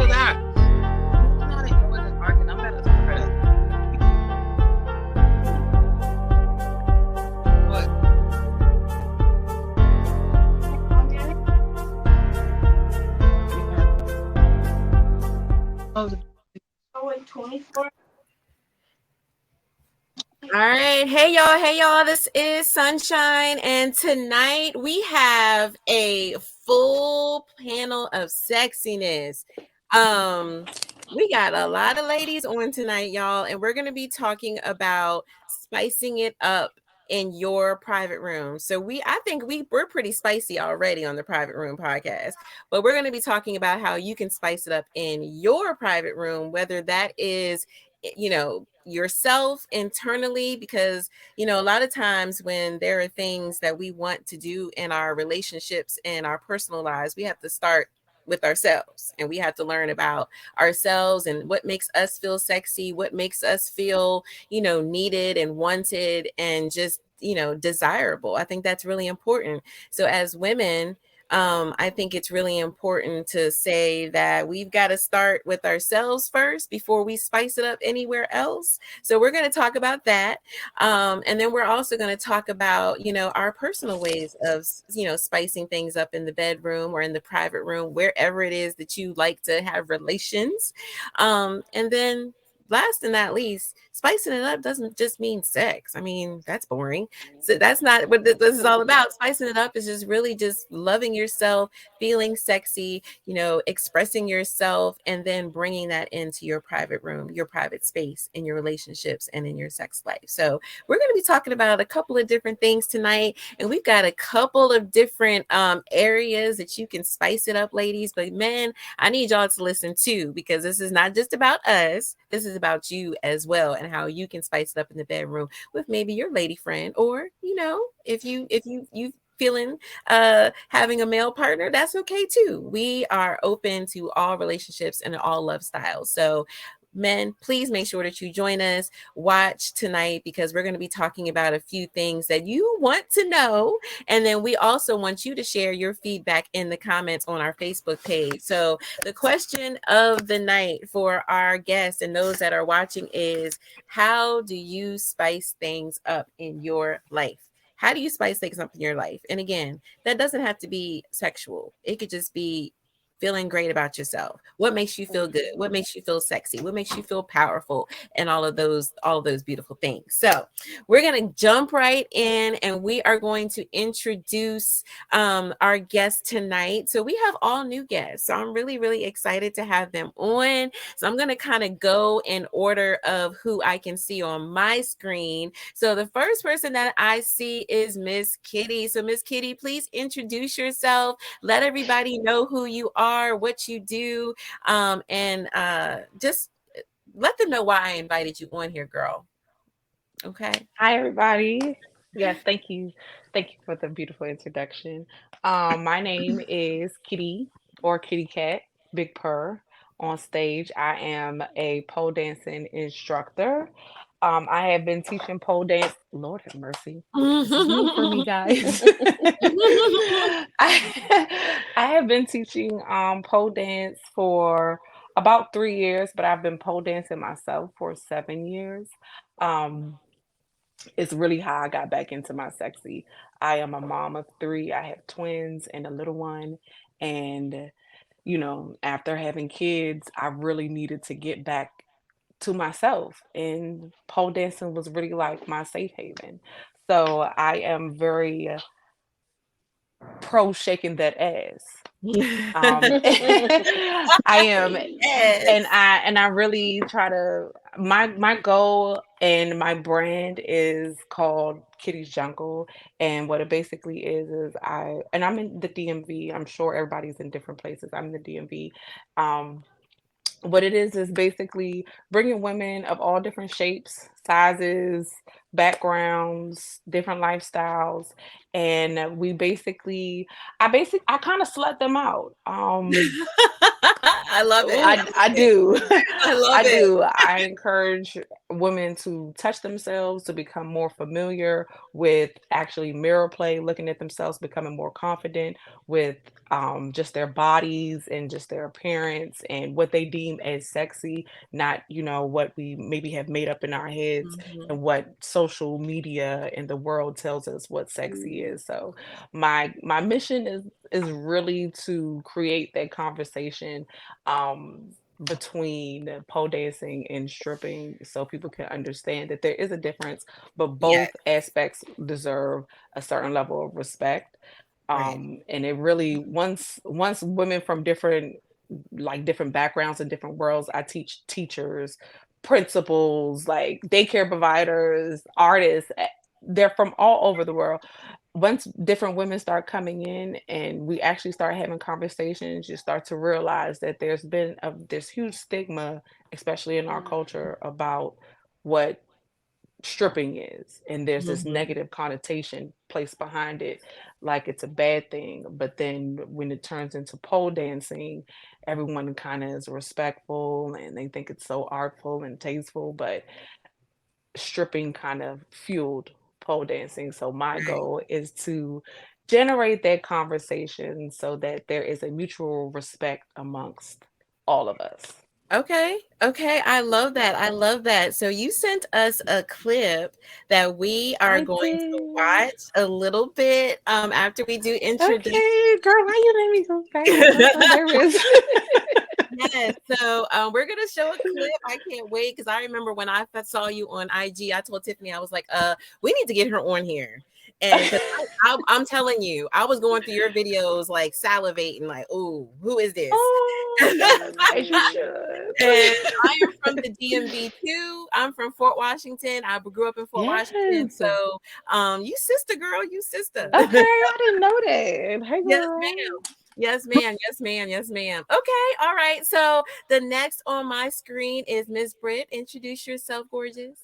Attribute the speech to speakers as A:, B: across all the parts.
A: to that. Not it wasn't arguing. I'm better to credit. What?
B: Oh, 24.
C: All right. Hey, y'all. This is Sunshine. And tonight we have a full panel of sexiness. We got a lot of ladies on tonight, y'all, and we're going to be talking about spicing it up in your private room. So I think we're pretty spicy already on the Private Room podcast, but we're going to be talking about how you can spice it up in your private room, whether that is, yourself internally, because a lot of times when there are things that we want to do in our relationships and our personal lives, we have to start with ourselves, and we have to learn about ourselves and what makes us feel sexy, what makes us feel needed and wanted and just desirable. I think that's really important. So as women, I think it's really important to say that we've got to start with ourselves first before we spice it up anywhere else. So we're going to talk about that. And then we're also going to talk about, our personal ways of, spicing things up in the bedroom or in the private room, wherever it is that you like to have relations. And then last and not least, spicing it up doesn't just mean sex. I mean, that's boring. So that's not what this is all about. Spicing it up is just really just loving yourself, feeling sexy, expressing yourself, and then bringing that into your private room, your private space, in your relationships and in your sex life. So we're going to be talking about a couple of different things tonight, and we've got a couple of different areas that you can spice it up, ladies. But men, I need y'all to listen too, because this is not just about us. This is about you as well, and how you can spice it up in the bedroom with maybe your lady friend, or if you feeling having a male partner, that's okay too. We are open to all relationships and all love styles. So men, please make sure that you join us, watch tonight, because we're going to be talking about a few things that you want to know. And then we also want you to share your feedback in the comments on our Facebook page. So the question of the night for our guests and those that are watching is, how do you spice things up in your life? How do you spice things up in your life? And again, that doesn't have to be sexual. It could just be feeling great about yourself. What makes you feel good? What makes you feel sexy? What makes you feel powerful? And all of those beautiful things. So we're going to jump right in, and we are going to introduce our guests tonight. So we have all new guests. So I'm really, really excited to have them on. So I'm going to kind of go in order of who I can see on my screen. So the first person that I see is Miss Kitty. So Miss Kitty, please introduce yourself. Let everybody know who you are, what you do, and just let them know why I invited you on here, girl. Okay.
D: Hi, everybody. Yes, thank you. Thank you for the beautiful introduction. My name is Kitty, or Kitty Cat, Big Purr. On stage, I am a pole dancing instructor. I have been teaching pole dance. Lord have mercy. This is new for me, guys. I have been teaching pole dance for about 3 years, but I've been pole dancing myself for 7 years. It's really how I got back into my sexy. I am a mom of 3. I have twins and a little one. And, after having kids, I really needed to get back to myself. And pole dancing was really like my safe haven. So I am very pro shaking that ass. I am,
C: Yes.
D: and I really try to. My goal and my brand is called Kitty's Jungle, and what it basically is I'm in the DMV. I'm sure everybody's in different places. I'm in the DMV. What it is basically bringing women of all different shapes, sizes, backgrounds, different lifestyles, and I kind of slut them out.
C: I love it.
D: I do.
C: love
D: I
C: it.
D: do. I encourage women to touch themselves, to become more familiar with actually mirror play, looking at themselves, becoming more confident with just their bodies and just their appearance and what they deem as sexy, not, what we maybe have made up in our heads
C: Mhm.
D: and what social media and the world tells us what sexy is. So my mission is really to create that conversation between pole dancing and stripping so people can understand that there is a difference, but
C: Yeah,
D: both aspects deserve a certain level of respect.
C: right.
D: And it really once women from different backgrounds and different worlds, I teach teachers, principals, like daycare providers, artists, they're from all over the world. Once different women start coming in and we actually start having conversations, you start to realize that there's been this huge stigma, especially in our culture, about what stripping is, and there's this
C: Mhm.
D: negative connotation placed behind it, like it's a bad thing. But then when it turns into pole dancing, everyone kind of is respectful and they think it's so artful and tasteful, but stripping kind of fueled pole dancing. So my
C: Right.
D: goal is to generate that conversation so that there is a mutual respect amongst all of us.
C: Okay. Okay. I love that. I love that. So you sent us a clip that we are
D: I
C: going to
D: did.
C: watch a little bit after we do introduce.
D: Okay, girl, why you let me go back? I'm so nervous.
C: Yes. So we're gonna show a clip. I can't wait because I remember when I first saw you on IG, I told Tiffany, I was like, we need to get her on here. And because I'm telling you, I was going through your videos like salivating, like, oh, who is this?
D: Oh, as you should.
C: And I am from the DMV too. I'm from Fort Washington. I grew up in Fort Washington.
D: Yes. Okay,
C: So, you sister girl, you sister.
D: I didn't know that. Hey,
C: Yes,
D: girl.
C: ma'am. Yes, ma'am. Yes, ma'am. Yes, ma'am. Okay. All right. So the next on my screen is Miss Britt. Introduce yourself, gorgeous.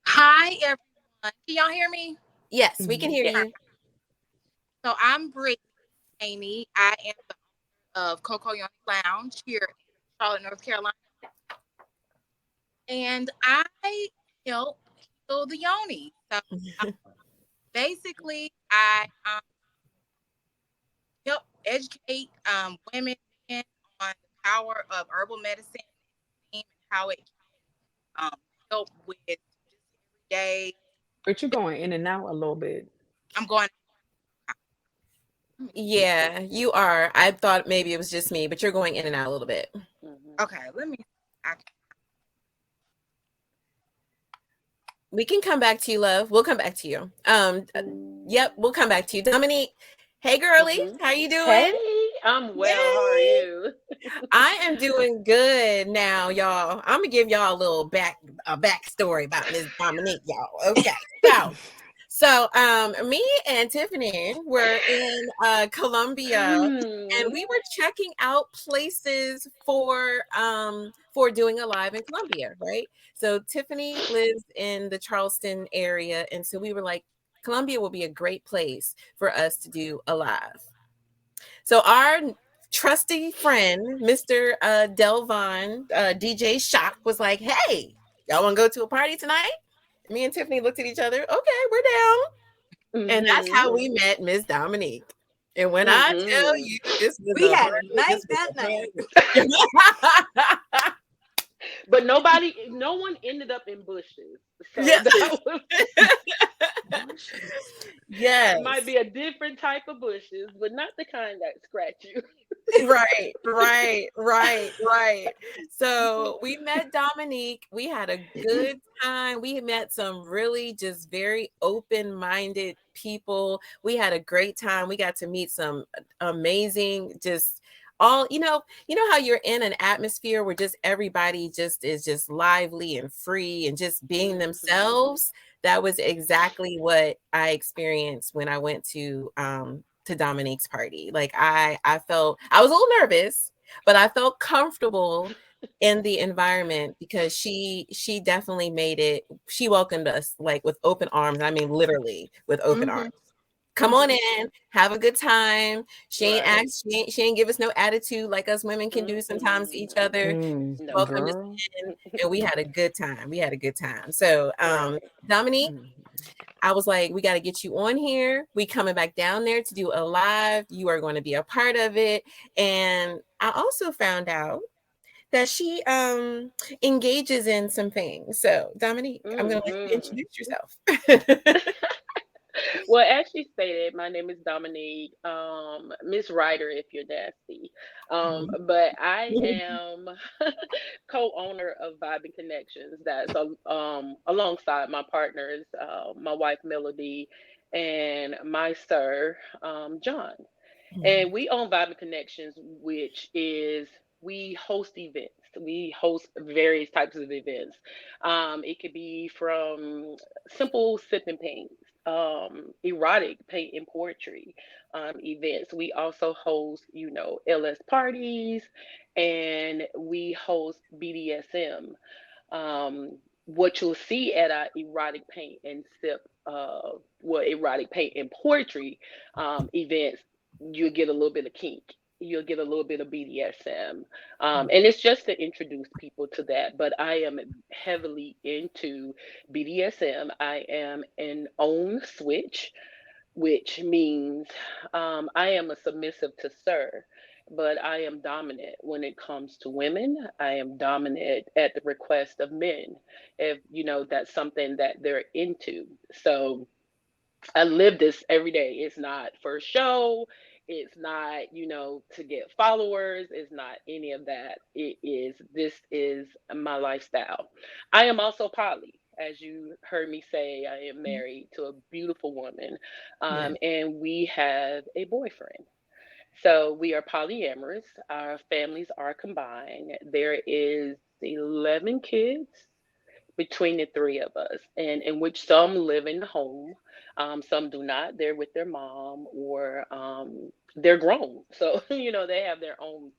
A: Hi, everyone. Can y'all hear me?
C: Yes, we can hear
D: Yeah.
C: you.
A: So I'm Brittyne. I am the owner of Coco Yoni Lounge here in Charlotte, North Carolina. And I help heal the yoni. So basically, I help educate women men on the power of herbal medicine and how it can help with just everyday.
D: But you're going in and out a little bit.
A: I'm going.
C: Yeah, you are. I thought maybe it was just me, but you're going in and out a little bit.
A: Okay, let me.
C: We can come back to you, love. We'll come back to you. Yep, we'll come back to you. Dominique, hey girly, how you doing?
B: Hey, I'm well.
C: Yay.
B: How are you?
C: I am doing good now, y'all. I'm gonna give y'all a little backstory about Miss Dominique, y'all. Okay, so me and Tiffany were in Colombia, and we were checking out places for doing a live in Colombia, right? So Tiffany lives in the Charleston area, and so we were like, Colombia will be a great place for us to do a live. So our trusty friend, Mr. Delvon, DJ Shock, was like, hey, y'all want to go to a party tonight? Me and Tiffany looked at each other. Okay, we're down. And that's how we met Miss Dominique. And when I tell you, this was
B: We had a night that night. But no one ended up in bushes. So
C: Yeah.
B: that was
C: Yes.
B: it might be a different type of bushes, but not the kind that scratch you.
C: Right. So we met Dominique. We had a good time. We met some really just very open-minded people. We had a great time. We got to meet some amazing, just all, you know how you're in an atmosphere where just everybody just is just lively and free and just being themselves. That was exactly what I experienced when I went to Dominique's party. Like I felt, I was a little nervous, but I felt comfortable in the environment because she definitely made it. She welcomed us like with open arms. I mean, literally with open arms. Come on in, have a good time. She ain't
B: Right.
C: ask, she ain't give us no attitude like us women can do sometimes to each other.
B: No.
C: Welcome us
D: Girl.
C: in, and we had a good time. We had a good time. So,
B: Right.
C: Dominique,
D: Mhm.
C: I was like, we got to get you on here. We coming back down there to do a live. You are going to be a part of it. And I also found out that she engages in some things. So, Dominique, I'm going to let you
B: Mm-hmm.
C: introduce yourself.
B: Well, as she stated, my name is Dominique, Miss Rider, if you're nasty. But I am co-owner of Vibing Connections. That's alongside my partners, my wife Melody, and my sir, John. And we own Vibing Connections, which is we host events. We host various types of events. It could be from simple sip and paints, erotic paint and poetry events. We also host, LS parties, and we host BDSM. What you'll see at our erotic paint and sip, erotic paint and poetry events, you'll get a little bit of kink. You'll get a little bit of BDSM. And it's just to introduce people to that. But I am heavily into BDSM. I am an own switch, which means I am a submissive to sir, but I am dominant when it comes to women. I am dominant at the request of men, if that's something that they're into. So I live this every day. It's not for show. It's not, to get followers. It's not any of that. This is my lifestyle. I am also poly. As you heard me say, I am married to a beautiful woman,
C: Yeah.
B: and we have a boyfriend. So we are polyamorous. Our families are combined. There is 11 kids between the three of us, and in which some live in the home, some do not. They're with their mom, or they're grown, so they have their own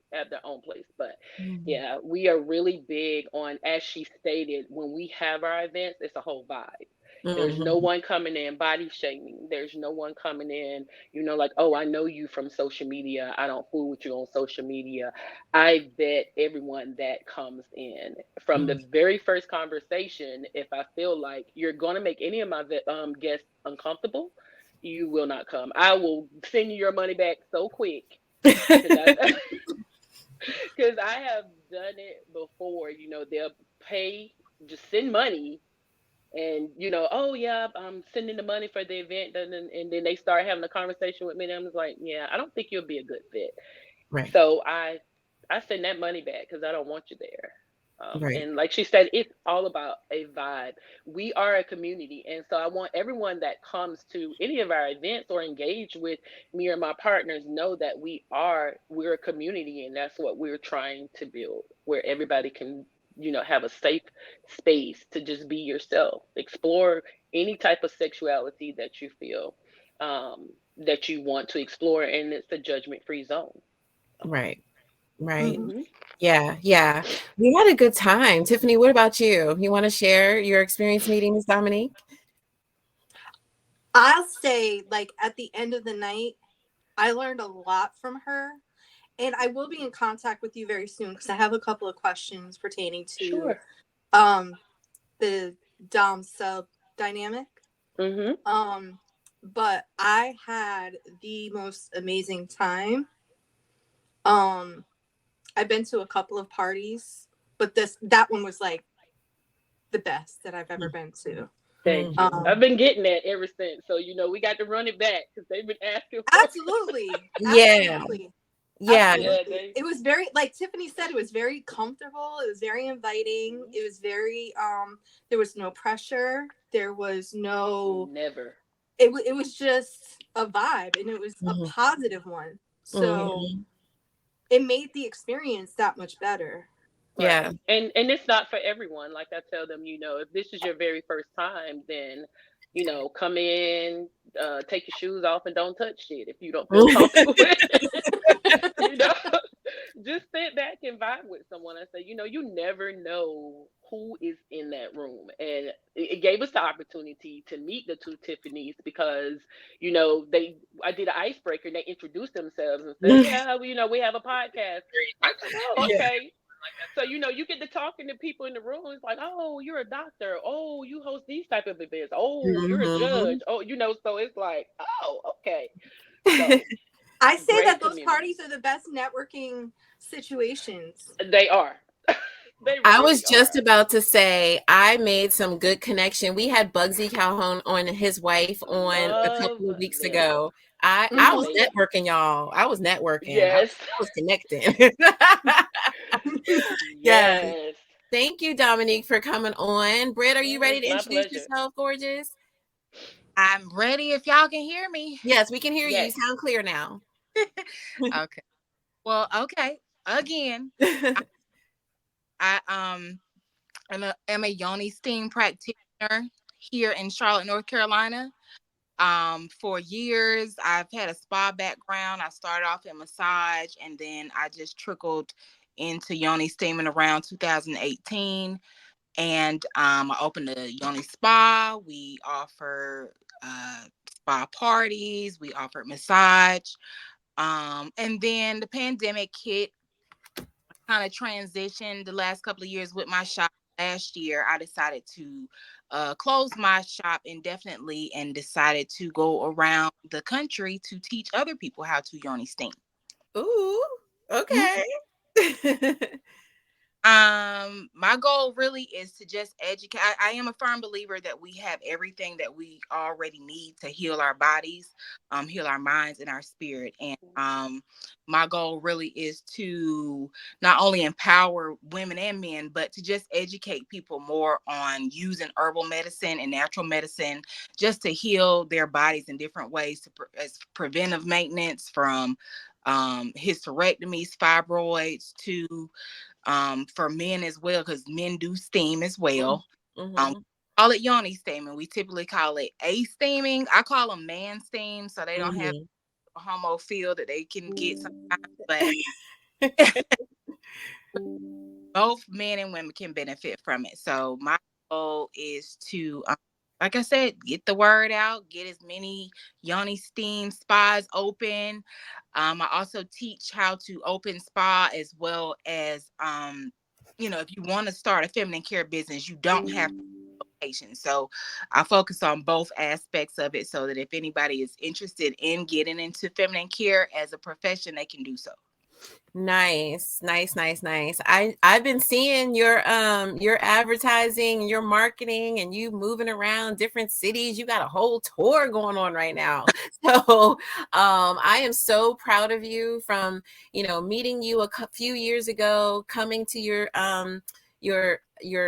B: place. But
C: Mhm.
B: yeah, we are really big on, as she stated, when we have our events, it's a whole vibe. There's no
C: Mhm.
B: one coming in body shaming. There's no one coming in, like, oh, I know you from social media. I don't fool with you on social media. I vet everyone that comes in from the
C: Mhm.
B: very first conversation. If I feel like you're going to make any of my guests uncomfortable, you will not come. I will send you your money back so quick, because I because I have done it before. They'll pay, just send money, and oh yeah, I'm sending the money for the event, and then they start having a conversation with me, and I'm just like, yeah, I don't think you'll be a good fit.
C: Right.
B: So I send that money back because I don't want you there.
C: Right.
B: And like she said, it's all about a vibe. We are a community, and so I want everyone that comes to any of our events or engage with me or my partners know that we're a community, and that's what we're trying to build, where everybody can have a safe space to just be yourself, explore any type of sexuality that you feel that you want to explore, and it's a judgment free zone.
C: Right. Right.
A: Mhm.
B: Mhm.
C: Yeah. Yeah. We had a good time. Tiffany, what about you? You want to share your experience meeting Miss Dominique?
A: I'll say, like, at the end of the night, I learned a lot from her. And I will be in contact with you very soon because I have a couple of questions pertaining to
B: Sure.
A: um the Dom sub dynamic.
B: Mhm.
A: Um, but I had the most amazing time. Um, I've been to a couple of parties, but that one was like the best that I've ever been to.
B: Thank you.
C: Mhm.
B: I've
A: Um,
B: been getting that ever since. So we got to run it back because they've been asking for it.
A: absolutely,
C: Yeah.
A: absolutely,
C: Yeah.
B: Yeah,
A: absolutely. It was very, like Tiffany said, it was very comfortable. It was very inviting.
B: Mhm.
A: It was very there was no pressure. There was no
B: Never.
A: it was just a vibe, and it was a
C: Mhm.
A: positive one. So
C: Mhm.
A: it made the experience that much better.
B: Right.
C: Yeah.
B: And it's not for everyone. Like I tell them, if this is your very first time, then come in, take your shoes off and don't touch shit if you don't feel comfortable with it. you know Just sit back and vibe with someone. I say, you never know who is in that room. And it gave us the opportunity to meet the two Tiffany's because, I did an icebreaker and they introduced themselves and said, yeah, we have a podcast. I was like, oh,
C: Yeah.
B: okay. So, you get to talking to people in the room. It's like, oh, you're a doctor. Oh, you host these type of events. Oh, you're a
C: Mhm.
B: judge. Oh, so it's like, oh, okay. So
A: I say
B: great
A: that those
B: community.
A: parties are the best networking situations.
B: They are. They
C: I was
B: really
C: just
B: are.
C: about to say I made some good connection. We had Bugsy Calhoun on his wife on a
B: Love
C: couple of weeks
B: them.
C: ago. I was
A: Mhm.
B: Amazing.
C: networking, y'all. I was networking. I
B: Yes.
C: was connecting. Yes.
B: Yes.
C: Thank you, Dominique, for coming on. Britt, are you ready
B: It's
C: to
B: my
C: introduce
B: pleasure.
C: yourself, gorgeous?
E: I'm ready if y'all can hear me.
C: Yes, we can hear you. You
B: Yes.
C: sound clear now.
E: Okay. Well, okay. Again, I am a Yoni steam practitioner here in Charlotte, North Carolina. For years, I've had a spa background. I started off in massage, and then I just trickled into Yoni steaming around 2018. And I opened a Yoni spa. We offer spa parties. We offered massage. And then the pandemic hit, kind of transitioned the last couple of years with my shop. Last year, I decided to close my shop indefinitely and decided to go around the country to teach other people how to Yoni steam.
C: Ooh, okay.
E: My goal really is to just educate. I am a firm believer that we have everything that we already need to heal our bodies, heal our minds and our spirit. And my goal really is to not only empower women and men, but to just educate people more on using herbal medicine and natural medicine just to heal their bodies in different ways as preventive maintenance from hysterectomies, fibroids to for men as well, because men do steam as well.
C: Mm-hmm.
E: Call it yoni steaming. We typically call it a steaming. I call them man steam, so they don't have a homo feel that they can get sometimes. But both men and women can benefit from it. So my goal is to, like I said, get the word out, get as many yoni steam spas open. I also teach how to open spa as well as, if you want to start a feminine care business, you don't have location. So I focus on both aspects of it so that if anybody is interested in getting into feminine care as a profession, they can do so.
C: Nice. I've been seeing your advertising, your marketing, and you moving around different cities. You got a whole tour going on right now. So I am so proud of you from meeting you a few years ago, coming to your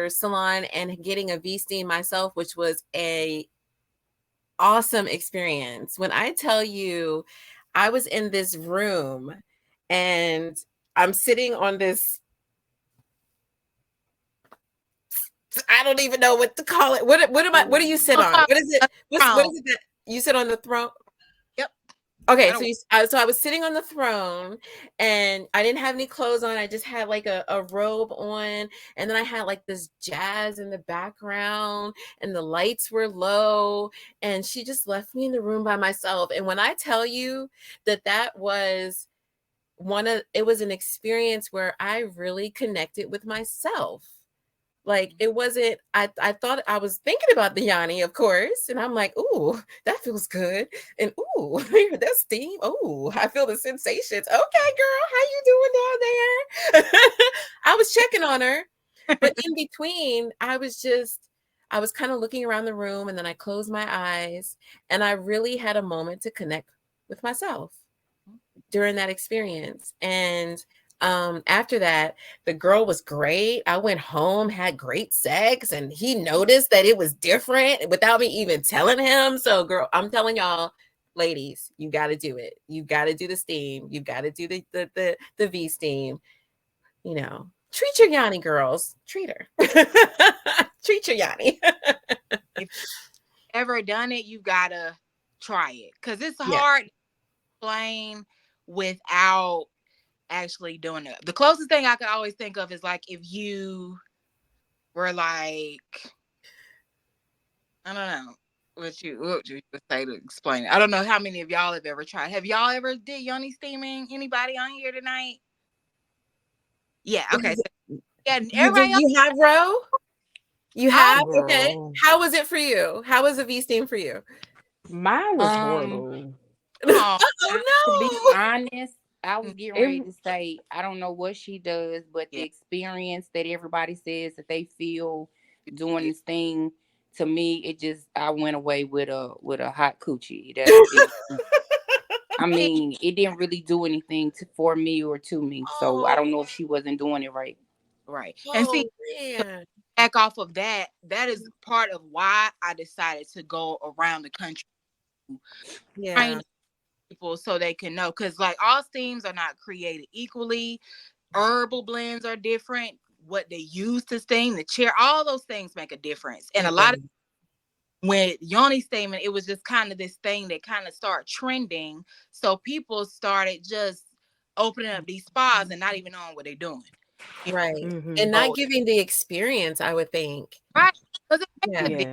C: salon and getting a V-steam myself, which was a awesome experience. When I tell you, I was in this room and I'm sitting on this, I don't even know what to call it. What do you sit on? What is it? What is it that you sit on the throne?
E: Yep.
C: Okay, so I was sitting on the throne and I didn't have any clothes on. I just had like a robe on, and then I had like this jazz in the background and the lights were low, and she just left me in the room by myself. And when I tell you that was it was an experience where I really connected with myself. Like it wasn't, I thought I was thinking about the Yanni, of course. And I'm like, ooh, that feels good. And ooh, that's steam. Ooh, I feel the sensations. Okay, girl, how you doing down there? I was checking on her. But in between, I was kind of looking around the room, and then I closed my eyes and I really had a moment to connect with myself during that experience. And after that, the girl was great. I went home, had great sex, and he noticed that it was different without me even telling him. So, girl, I'm telling y'all, ladies, you got to do it. You got to do the steam. You got to do the V steam. Treat your Yanni, girls. Treat her. Treat your Yanni.
E: If you've ever done it, you gotta try it because it's hard to explain without actually doing it. The closest thing I could always think of is like if you were like, I don't know what you would say to explain it. I don't know how many of y'all have ever tried. Have y'all ever did yoni steaming? Anybody on here tonight? Yeah. Okay. So, yeah. Everybody else.
C: You have Ro? You
E: I
C: have? Okay.
D: Girl,
C: How was it for you? How was a V steam for you?
D: mine was
F: Um,
D: horrible.
E: oh,
F: to be
C: Oh no.
F: honest, I was getting ready
D: It
F: to say I don't know what she does, but the
E: yeah.
F: experience that everybody says that they feel doing this thing, to me, it just I went away with a hot coochie. That's it. I
E: And,
F: mean, it didn't really do anything for me or to me, so I
C: Oh,
F: don't know if she wasn't doing it right.
E: right. And see,
C: oh man.
E: back off of that, that is part of why I decided to go around the country
C: Yeah.
E: trying people so they can know. Because like all steams are not created equally. Herbal blends are different. What they use to steam, the chair, all those things make a difference. And a
C: It
E: lot of
C: does.
E: when yoni steaming, it was just kind of this thing that kind of started trending. So people started just opening up these spas and not even knowing what they're doing. You
C: Right.
D: mm-hmm.
C: And not
E: know,
C: giving the experience, I would think.
E: right? Because it makes a
C: Yeah.
E: difference.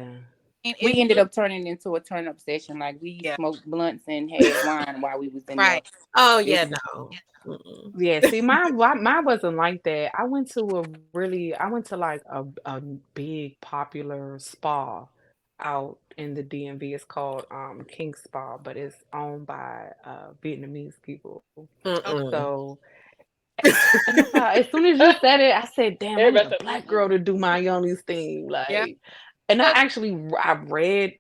D: Yeah.
F: We
E: It
F: ended
E: really,
F: up turning into a turn up session. Like we
E: yeah,
F: smoked blunts and had wine while we was in there.
E: right.
C: Oh
F: It
C: yeah,
F: was
C: no. Mm-mm.
D: Yeah, see, mine wasn't like that. I went to like a big popular spa out in the DMV. It's called King Spa, but it's owned by Vietnamese people.
E: Okay.
C: Mm-mm.
D: So, and I thought as soon as you said it, I said, "Damn, I need
B: Everybody
D: a
B: said,
D: black girl to do my yoni's thing."
E: Yeah.
D: Like, and I read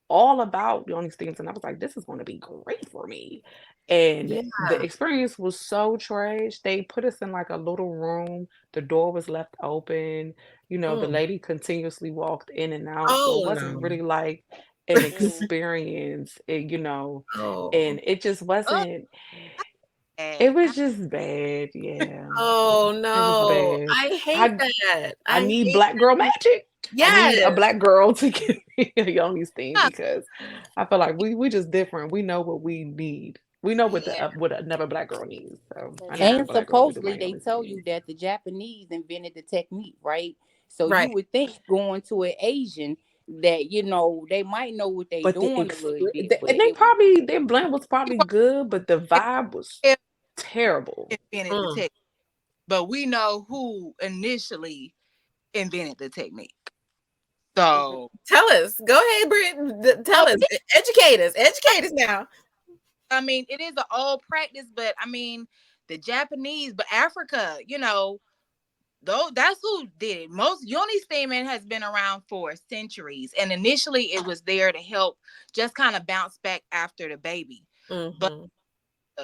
D: all about the only things, and I was like, this is going to be great for me. And
C: Yeah.
D: the experience was so trash. They put us in like a little room. The door was left open. You know, the
C: Mm.
D: lady continuously walked in and out. So it
C: Oh
D: wasn't
C: no.
D: really like an
B: mm,
D: experience,
C: Oh.
D: and it just
E: Oh,
D: wasn't,
E: bad.
D: it was just bad. Yeah,
C: Oh
D: it was
C: no.
D: bad.
C: I hate
D: I
C: that.
D: I
C: I
D: need
C: hate
D: black girl magic. I need a
C: yes.
D: black girl to give me a Yoni's thing
E: Yeah.
D: because I feel like we just different. We know what we need. We know what
C: Yeah.
D: the what another black girl needs. So I need
C: Yeah.
D: a
F: And
D: black girl to do my
F: supposedly they
D: Yoni's
F: tell you
D: thing.
F: that the Japanese invented the technique, right? So you
C: Right.
F: would think going to an Asian that they might know what they
D: But
F: doing a little bit, but
D: and they
F: it was
D: probably their blend was probably good, but the vibe was
E: If
D: terrible.
E: invented the
C: Mm.
E: technique, but we know who initially invented the technique.
B: mhm.
E: So,
C: Tell us. Go ahead, Britt.
E: oh,
C: Tell us. Educate us. Educate us now.
E: I mean, it is an old practice, but I mean, the Japanese, but Africa, though that's who did it. Most yoni steaming has been around for centuries, and initially it was there to help just kind of bounce back after the baby, but
C: Mm-hmm.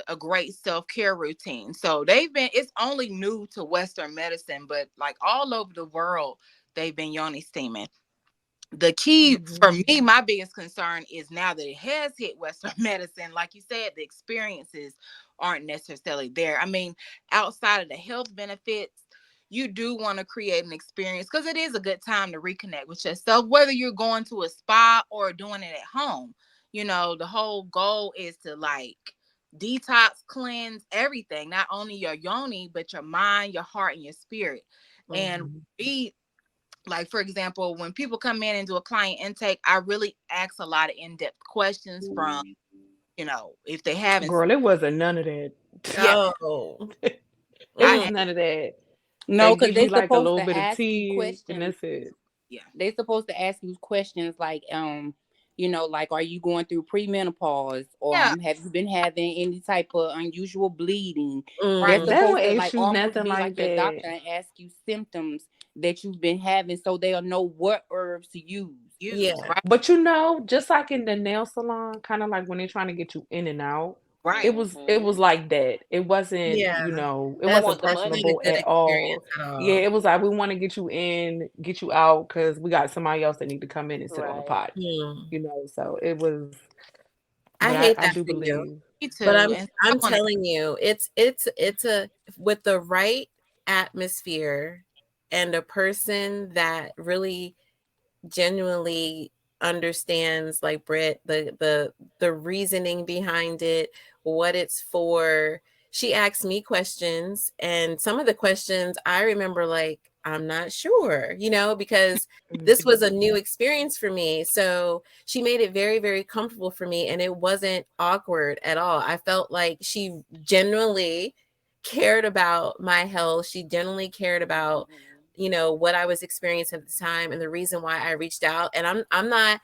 E: a great self-care routine. So they've been. It's only new to Western medicine, but like all over the world, they've been yoni steaming. The key for
C: Mm-hmm.
E: me, my biggest concern is now that it has hit Western medicine, like you said, the experiences aren't necessarily there. I mean, outside of the health benefits, you do want to create an experience because it is a good time to reconnect with yourself, whether you're going to a spa or doing it at home. The whole goal is to like detox, cleanse everything, not only your yoni, but your mind, your heart, and your spirit. And
C: Mm-hmm.
E: be like, for example, when people come in and do a client intake, I really ask a lot of in-depth questions from, if they haven't.
D: Girl, it wasn't none of that.
E: Yeah,
C: Oh.
D: It
E: I
C: Mm.
D: was
E: ask,
D: none of that. They
F: no, because
D: give
F: they
D: you like a
F: supposed
D: little
F: to
D: bit of
F: ask you
D: tea and
F: questions.
D: that's it.
E: yeah,
F: They supposed to ask you questions like like are you going through premenopause, or
E: yeah,
F: have you been having any type of unusual bleeding?
E: right,
F: They're
C: Mm-hmm.
D: They don't
F: supposed to
D: ask
F: like
D: you
F: almost
D: nothing
F: be
D: like
F: like your
D: that.
F: doctor and ask you symptoms that you've been having so they'll know what herbs to use.
E: use,
C: Yeah.
E: right,
D: But just like in the nail salon, kind of like when they're trying to get you in and out,
E: right,
D: it was
B: Mhm.
D: like that. It wasn't,
C: Yeah.
D: it
B: They
C: That's
D: wasn't
B: want the
C: not a
B: money.
D: personable
C: good
D: at
C: experience
D: all.
C: at
D: Yeah,
C: all.
D: it was like we want to get you in, get you out because we got somebody else that need to come in and sit on the
B: Right.
D: pot.
C: Mm.
D: So it was,
C: I
D: but
C: hate
D: I
C: that
D: do
C: for you.
D: believe.
E: me
C: But
E: too. And I
C: I'm
E: want to,
C: telling you, it's a with the right atmosphere and a person that really genuinely understands, like Britt, the reasoning behind it, what it's for. she asked me questions, and some of the questions I remember like, I'm not sure, because this was a new experience for me. So she made it very, very comfortable for me, and it wasn't awkward at all. I felt like she genuinely cared about my health. She genuinely cared about, what I was experiencing at the time and the reason why I reached out. And I'm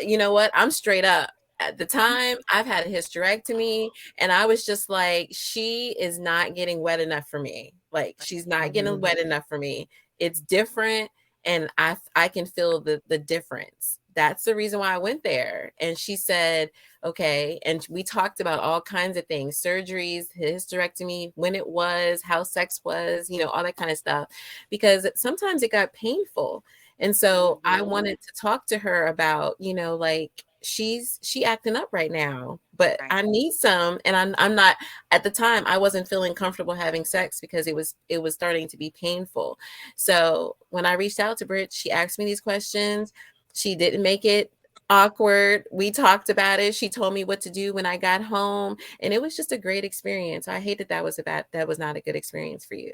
C: you know what? I'm straight up. At the time, I've had a hysterectomy, and I was just like, she is not getting wet enough for me. Like, she's not getting wet enough for me. It's different, and I can feel the difference. That's the reason why I went there. And she said, okay. And we talked about all kinds of things, surgeries, hysterectomy, when it was, how sex was, all that kind of stuff, because sometimes it got painful. And so I wanted to talk to her about, like, she acting up right now, but I need some. And I'm not, at the time, I wasn't feeling comfortable having sex because it was starting to be painful. So when I reached out to Britt, she asked me these questions. She didn't make it awkward. We talked about it. She told me what to do when I got home, and it was just a great experience. I hate that was not a good experience for you.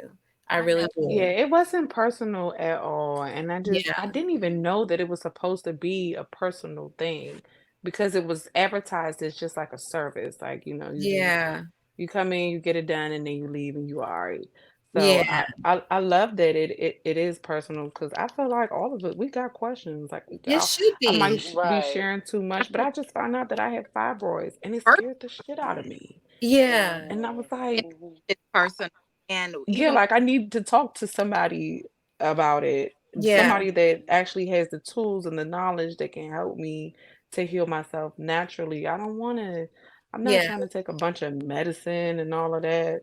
C: I really do.
D: Yeah, it wasn't personal at all. And I
C: Yeah.
D: didn't even know that it was supposed to be a personal thing because it was advertised as just like a service. Like,
C: Yeah.
D: you come in, you get it done, and then you leave and you all right. So
C: Yeah.
D: I love that it is personal because I feel like all of it, we got questions. Like
C: It should
D: I might
C: be.
D: be
B: Right.
D: sharing too much, but I just found out that I have fibroids and it scared the shit out of me.
C: Yeah.
D: And I was like,
E: It's personal. And
D: yeah,
E: even
D: like I need to talk to somebody about it.
C: Yeah.
D: Somebody that actually has the tools and the knowledge that can help me to heal myself naturally. I'm not
C: Yeah.
D: trying to take a bunch of medicine and all of that,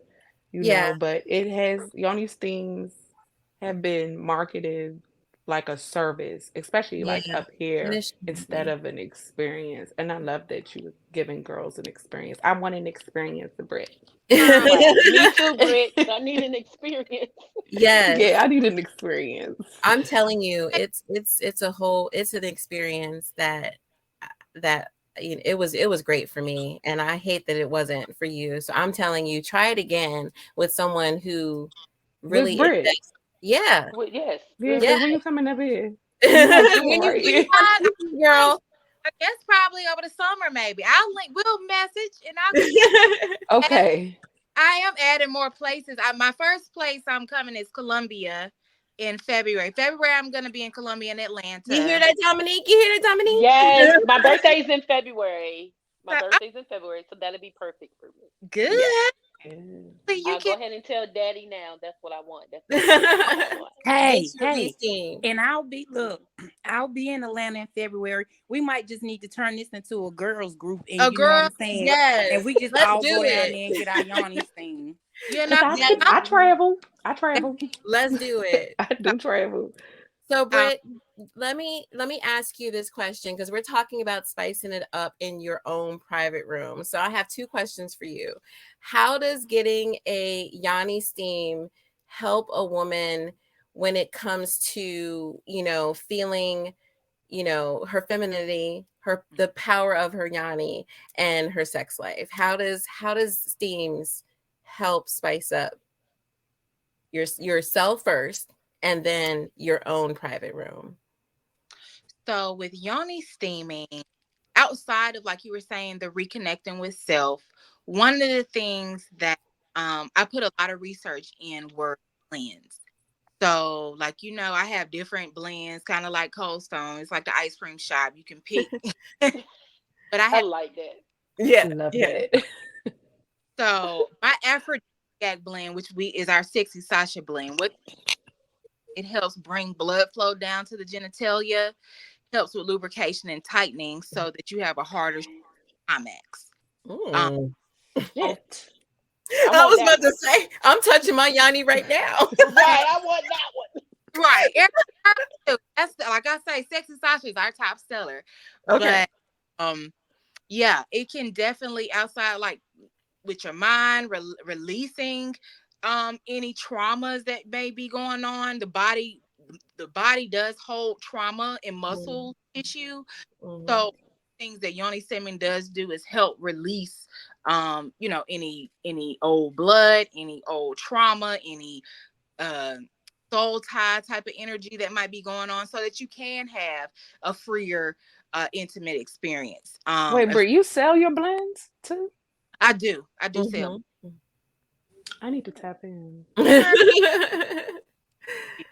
C: Yeah.
D: but Yoni Steams have been marketed like a service, especially
C: Yeah.
D: like up
C: And
D: here
C: it should
D: instead
C: be.
D: of an experience. And I love that you were giving girls an experience. I want an experience, Britt.
B: Right. Me too, Britt. I need an experience.
C: Yes.
D: Yeah, I need an experience.
C: I'm telling you, it's an experience that it was great for me, and I hate that it wasn't for you. So I'm telling you, try it again with someone who
D: With
C: really
D: Britt.
C: invests. Yeah.
B: Well, yes.
D: Yeah,
C: Yeah.
D: because when you coming up here, you gonna do it
C: When you
D: right.
C: want to see me, girl.
E: I guess probably over the summer, maybe. We'll message and I'll
D: Okay.
E: I am adding more places. My first place I'm coming is Columbia in February. I'm gonna be in Columbia and
C: You hear
E: Atlanta.
C: that, Dominique? You hear that, Dominique?
B: Yes. My birthday's in February. My
E: So,
B: birthday's in February, so that'll be perfect for me.
E: good.
C: Yeah.
E: So you
B: I'll go
E: can
B: ahead and tell Daddy now. That's what I want. That's what I want.
F: Hey,
C: Get your
F: hey.
C: V-steam.
F: And I'll be in Atlanta in February. We might just need to turn this into a girls group, and
E: a
F: you know what
E: girl.
F: I'm saying?
C: Yes.
F: And we just
C: Let's
F: all
C: do
F: go down
C: it.
F: there and get our Yanni thing.
E: You know,
D: 'Cause
C: Yes.
D: I travel. I travel.
C: Let's do it.
D: I do travel.
C: So,
E: um,
C: Britt, let me ask you this question, because we're talking about spicing it up in your own private room. So I have two questions for you. How does getting a Yanni steam help a woman when it comes to, feeling, her femininity, the power of her Yanni and her sex life? How does steams help spice up yourself first, and then your own private room?
E: so with Yoni steaming, outside of like you were saying, the reconnecting with self, one of the things that I put a lot of research in were blends. So, like, I have different blends, kind of like Cold Stone. It's like the ice cream shop. You can pick. But I
B: I
E: have,
B: like that.
C: Yeah.
D: Love
C: Yeah.
D: that.
E: so my Aphrodisiac blend, which is our sexy Sasha blend. What it helps bring blood flow down to the genitalia, helps with lubrication and tightening, so that you have a harder climax.
C: Mm.
D: Shit.
C: I was
B: that
C: about
B: one.
C: to say, I'm touching my Yanni right now.
B: Right. I want that one.
E: Right. That's like I say, sexy Sasha is our top seller.
C: Okay.
E: But yeah, it can definitely outside like with your mind releasing any traumas that may be going on. The body does hold trauma and muscle tissue.
C: Mhm.
E: So things that Yoni Semen does do is help release any old blood, any old trauma, any soul tie type of energy that might be going on, so that you can have a freer intimate experience.
D: Wait, Brit, you sell your blends too?
E: I do sell.
D: I need to tap in.
E: Sure.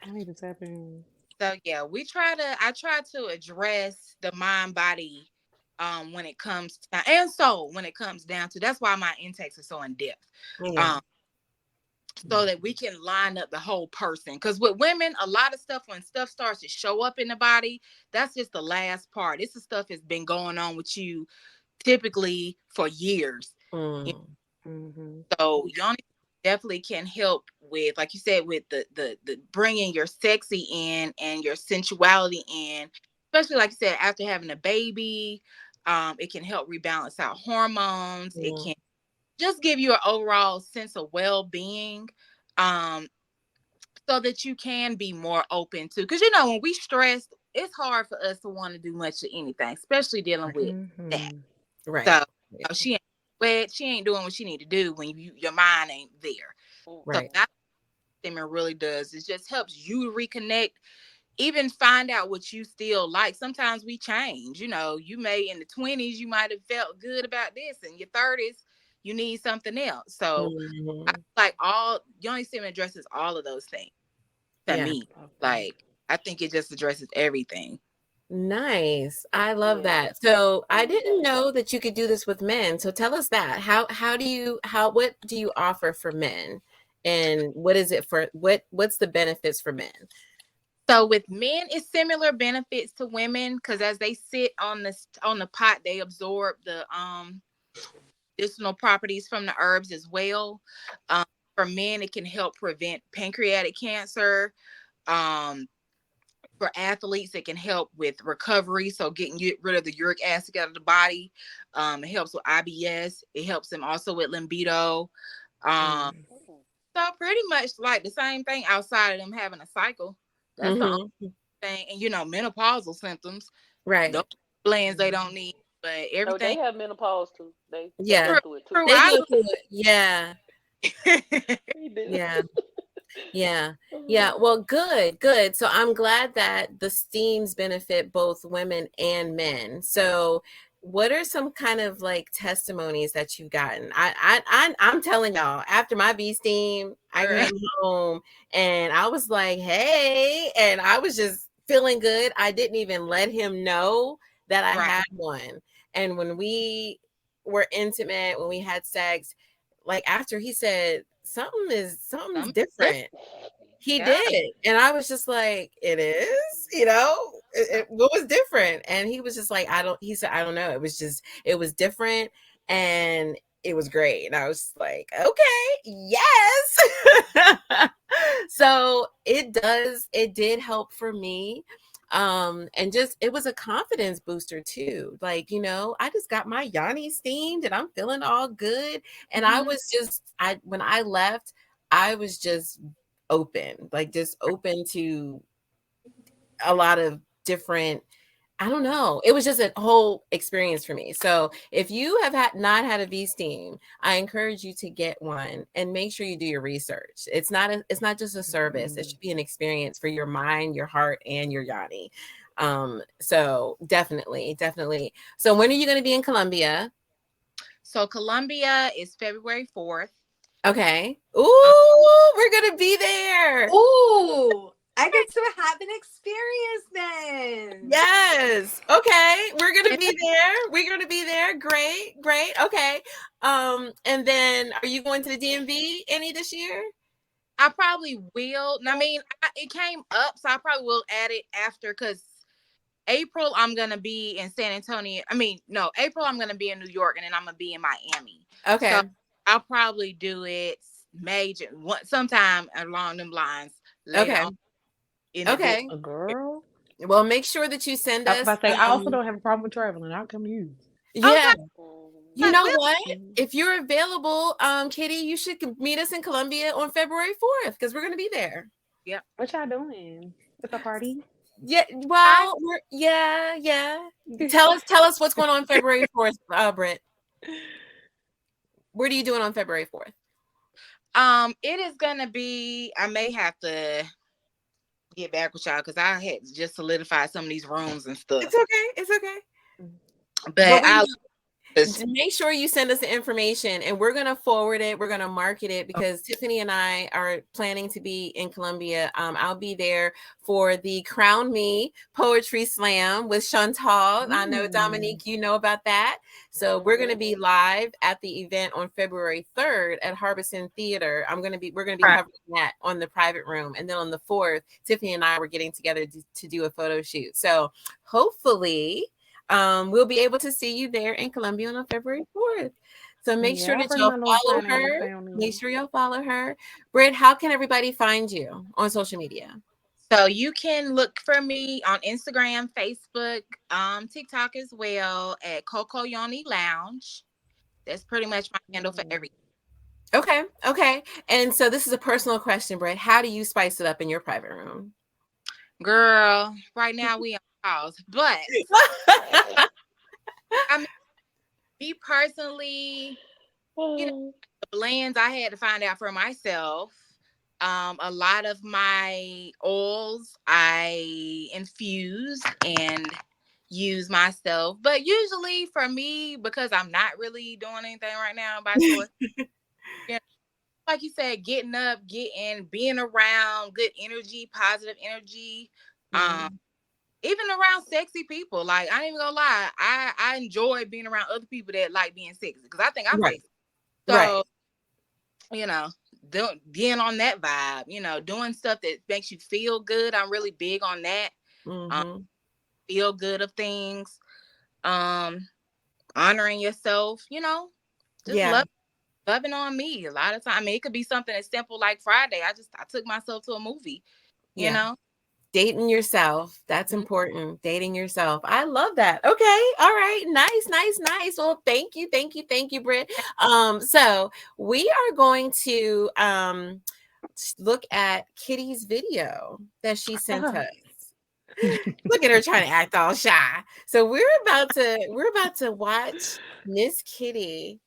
D: I need to tap in.
E: So yeah, I try to address the mind body when it comes to, and soul when it comes down to, that's why my intakes are so in depth.
C: Yeah.
E: So that we can line up the whole person. Because with women, a lot of stuff, when stuff starts to show up in the body, that's just the last part. It's the stuff that's been going on with you typically for years. So yoni definitely can help with, like you said, with the bringing your sexy in and your sensuality in, especially like you said, after having a baby. It can help rebalance out hormones. It can just give you an overall sense of well-being, so that you can be more open to, because when we stressed, it's hard for us to want to do much of anything, especially dealing with that.
C: Right.
E: So she ain't doing what she need to do when your mind ain't there.
C: Right.
E: So that's what it really does. It just helps you reconnect, even find out what you still like. Sometimes we change. You may in the 20s, you might have felt good about this. In your 30s, you need something else. So I like Yoni Steam addresses all of those things to me. Like, I think it just addresses everything.
C: Nice. I love that. So I didn't know that you could do this with men. So tell us that. What do you offer for men? And what is it for what's the benefits for men?
E: So with men, it's similar benefits to women, because as they sit on the pot, they absorb the medicinal properties from the herbs as well. For men, it can help prevent pancreatic cancer. For athletes, it can help with recovery, so getting rid of the uric acid out of the body. It helps with IBS. It helps them also with libido. So pretty much like the same thing outside of them having a cycle. That's the only thing. And menopausal symptoms.
C: Right.
E: Those blends they don't need, but everything.
B: They have menopause too. They
C: go
B: through it too.
C: They go through it. Yeah.
B: Yeah.
C: Yeah. Well, good. So I'm glad that the steams benefit both women and men. So what are some kind of like testimonies that you've gotten? I'm telling y'all, after my bee steam, I came home and I was like, hey, and I was just feeling good. I didn't even let him know that I had one. And when we were intimate, when we had sex, like after he said, something's different. He did. And I was just like, it is, what was different? And he was just like, he said, I don't know. It was different and it was great. And I was like, okay, yes. So it did help for me. And just, it was a confidence booster too. Like, I just got my yoni steamed and I'm feeling all good. And I was when I left, I was just open to a lot of different, I don't know. It was just a whole experience for me. So if you have not had a V steam, I encourage you to get one and make sure you do your research. It's not just a service. It should be an experience for your mind, your heart, and your yoni. So definitely. So when are you going to be in Colombia?
E: So Colombia is February 4th.
C: Okay. Ooh, we're going to be there.
A: Ooh. I get to have an experience then.
C: Yes. Okay. We're going to be there. Great. Okay. And then are you going to the DMV any this year?
E: I probably will. I mean, it came up, so I probably will add it after, because April I'm going to be in San Antonio. April I'm going to be in New York, and then I'm going to be in Miami.
C: Okay.
E: So I'll probably do it sometime along them lines later on.
C: Okay.
D: A girl.
C: Well, make sure that you send us.
D: I also don't have a problem with traveling. I'll come use.
C: Yeah. You know what? If you're available, Kitty, you should meet us in Colombia on February 4th because we're going to be there.
E: Yeah.
D: What y'all doing? It's a party?
C: Yeah. Well, yeah. Tell us what's going on February 4th, Britt. What are you doing on February 4th?
E: It is gonna be. I may have to get back with y'all because I had to just solidify some of these rooms and stuff.
C: It's okay. It's okay.
E: But I'll
C: make sure you send us the information, and we're going to forward it. We're going to market it because Tiffany and I are planning to be in Columbia. I'll be there for the Crown Me Poetry Slam with Chantal. I know, Dominique, you know about that. So we're going to be live at the event on February 3rd at Harbison Theater. We're going to be covering that on the private room. And then on the 4th, Tiffany and I were getting together to do a photo shoot. So hopefully we'll be able to see you there in Columbia on February 4th. So make sure that y'all follow her. Make sure y'all follow her. Britt, how can everybody find you on social media?
E: So you can look for me on Instagram, Facebook, TikTok as well at Coco Yoni Lounge. That's pretty much my handle for everything.
C: Okay. And so this is a personal question, Britt. How do you spice it up in your private room?
E: Girl, right now we on pause, but I mean, me personally, you know, the blends I had to find out for myself. A lot of my oils I infuse and use myself, but usually for me, because I'm not really doing anything right now by choice, you know, like you said, getting up, being around good energy, positive energy, even around sexy people. Like, I ain't even gonna lie, I enjoy being around other people that like being sexy because I think I'm sexy. So, you know, being on that vibe, you know, doing stuff that makes you feel good. I'm really big on that. Feel good of things. Honoring yourself, you know, just loving on me. A lot of time, I mean, it could be something as simple like Friday. I took myself to a movie, you know.
C: Dating yourself. That's important. Dating yourself. I love that. Okay. All right. Nice. Well, thank you, Britt. So we are going to look at Kitty's video that she sent us. Look at her trying to act all shy. So we're about to watch Miss Kitty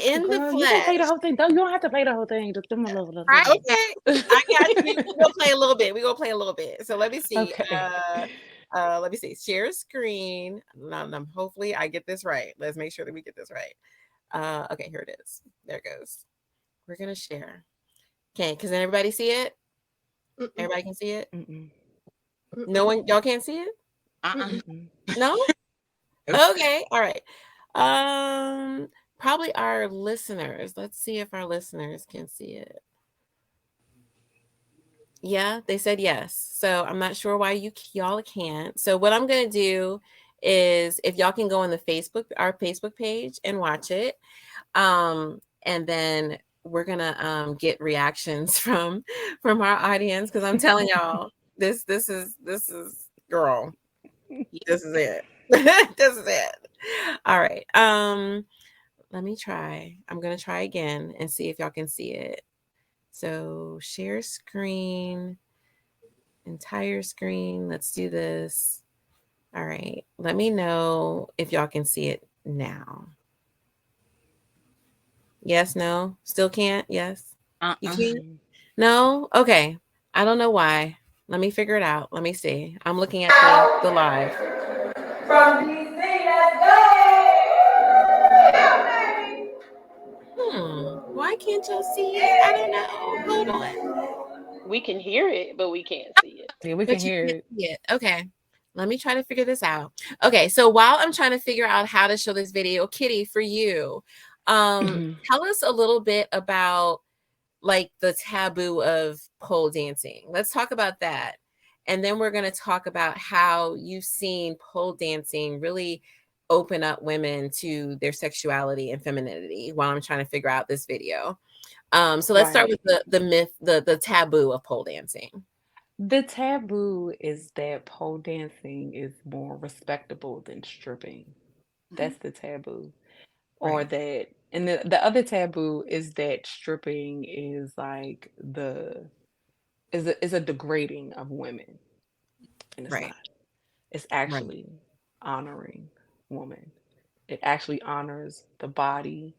C: in the flesh.
D: You can play the whole thing. You don't have to play the whole thing. Just give me a little.
C: Okay, I got you. We're gonna play a little bit. So let me see.
D: Okay.
C: Let me see. Share screen. Hopefully I get this right. Let's make sure that we get this right. Okay, here it is. There it goes. We're gonna share. Okay, can everybody see it? Everybody can see it. No one, y'all can't see it. No. Okay. All right. Probably our listeners. Let's see if our listeners can see it. Yeah, they said yes. So I'm not sure why y'all can't. So what I'm gonna do is, if y'all can go on our Facebook page and watch it, and then we're gonna get reactions from our audience, because I'm telling y'all, this is girl. This is it. This is it. All right. Let me try. I'm gonna try again and see if y'all can see it. So share screen, entire screen. Let's do this. All right. Let me know if y'all can see it now. Yes, no, still can't. Yes. You can't? No? Okay. I don't know why. Let me figure it out. Let me see. I'm looking at the live. From DC, let's go! Why can't y'all see it? I don't know. Hold on.
B: We can hear it, but we can't see it.
D: Yeah, we can hear it.
C: Okay. Let me try to figure this out. Okay, so while I'm trying to figure out how to show this video, Kitty, for you, tell us a little bit about like the taboo of pole dancing. Let's talk about that. And then we're going to talk about how you've seen pole dancing really open up women to their sexuality and femininity while I'm trying to figure out this video. So let's start with the myth, the taboo of pole dancing.
D: The taboo is that pole dancing is more respectable than stripping. That's the taboo. Or that, and the other taboo is that stripping is like is a degrading of women. And it's not. It's actually honoring woman. It actually honors the body.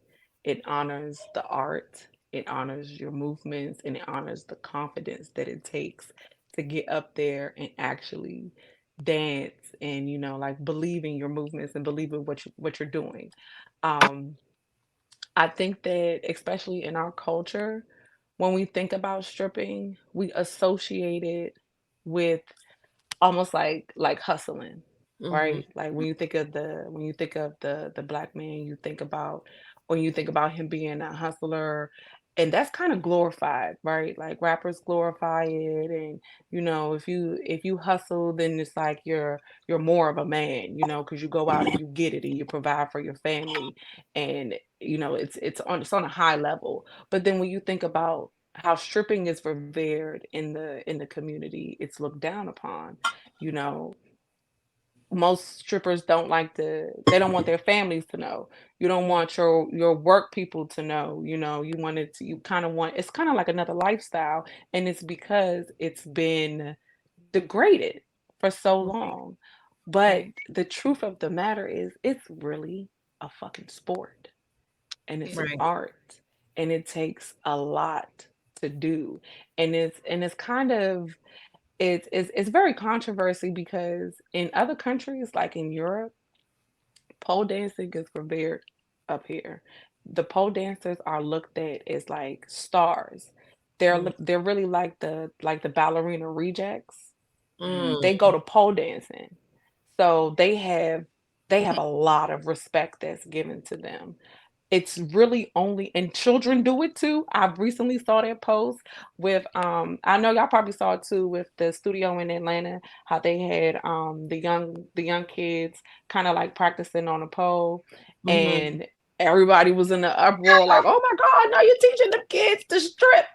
D: It honors the art, it honors your movements, and it honors the confidence that it takes to get up there and actually dance and like believe in your movements and believe in what you're doing. Um, I think that especially in our culture, when we think about stripping, we associate it with almost like hustling,
C: Mhm.
D: right? Like when you think of the black man, you think about when you think about him being a hustler, and that's kind of glorified, right? Like rappers glorify it, and if you hustle, then it's like you're more of a man, because you go out and you get it and you provide for your family, and it's on a high level. But then when you think about how stripping is revered in the community, it's looked down upon. You know, most strippers they don't want their families to know. You don't want your work people to know. You kind of want it's kind of like another lifestyle, and it's because it's been degraded for so long. But
C: Right.
D: the truth of the matter is it's really a fucking sport, and it's an
C: Right.
D: art, and it takes a lot to do. And it's kind of it's very controversy because in other countries, like in Europe, pole dancing is revered up here. The pole dancers are looked at as like stars.
C: Mm.
D: They're really like the ballerina rejects. They
C: Mm.
D: go to pole dancing. So they have a lot of respect that's given to them. It's really only and children do it too. I recently saw that post with I know y'all probably saw it too with the studio in Atlanta, how they had the young kids kind of like practicing on a pole,
C: Mhm.
D: and everybody was in the uproar like, "Oh my God, no, you're teaching the kids to strip."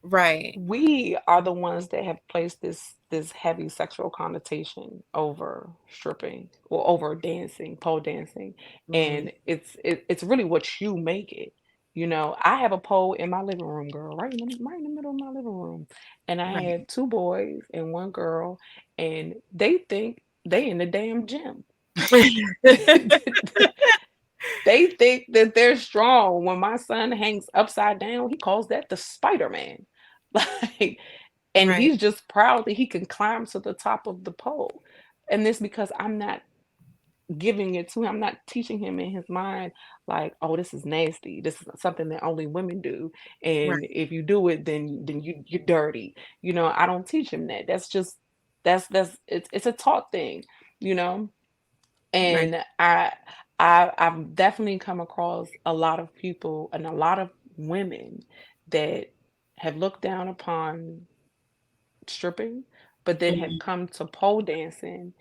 C: Right.
D: We are the ones that have placed this heavy sexual connotation over stripping or over dancing, pole dancing,
C: Mhm.
D: and it's really what you make it. I have a pole in my living room, girl, right in the middle of my living room, and I
C: Right.
D: have two boys and one girl, and they think they in the damn gym. They think that they're strong. When my son hangs upside down, he calls that the Spider-Man. Like, and
C: Right.
D: he's just proud that he can climb to the top of the pole. And this because I'm not giving it to him. I'm not teaching him in his mind like, oh, this is nasty. This is something that only women do.
C: Right.
D: And if you do it, then you're dirty. I don't teach him that. That's just it's a taught thing, you know?
C: Right.
D: And I've definitely come across a lot of people and a lot of women that have looked down upon stripping, but then have
C: Mhm.
D: come to pole dancing,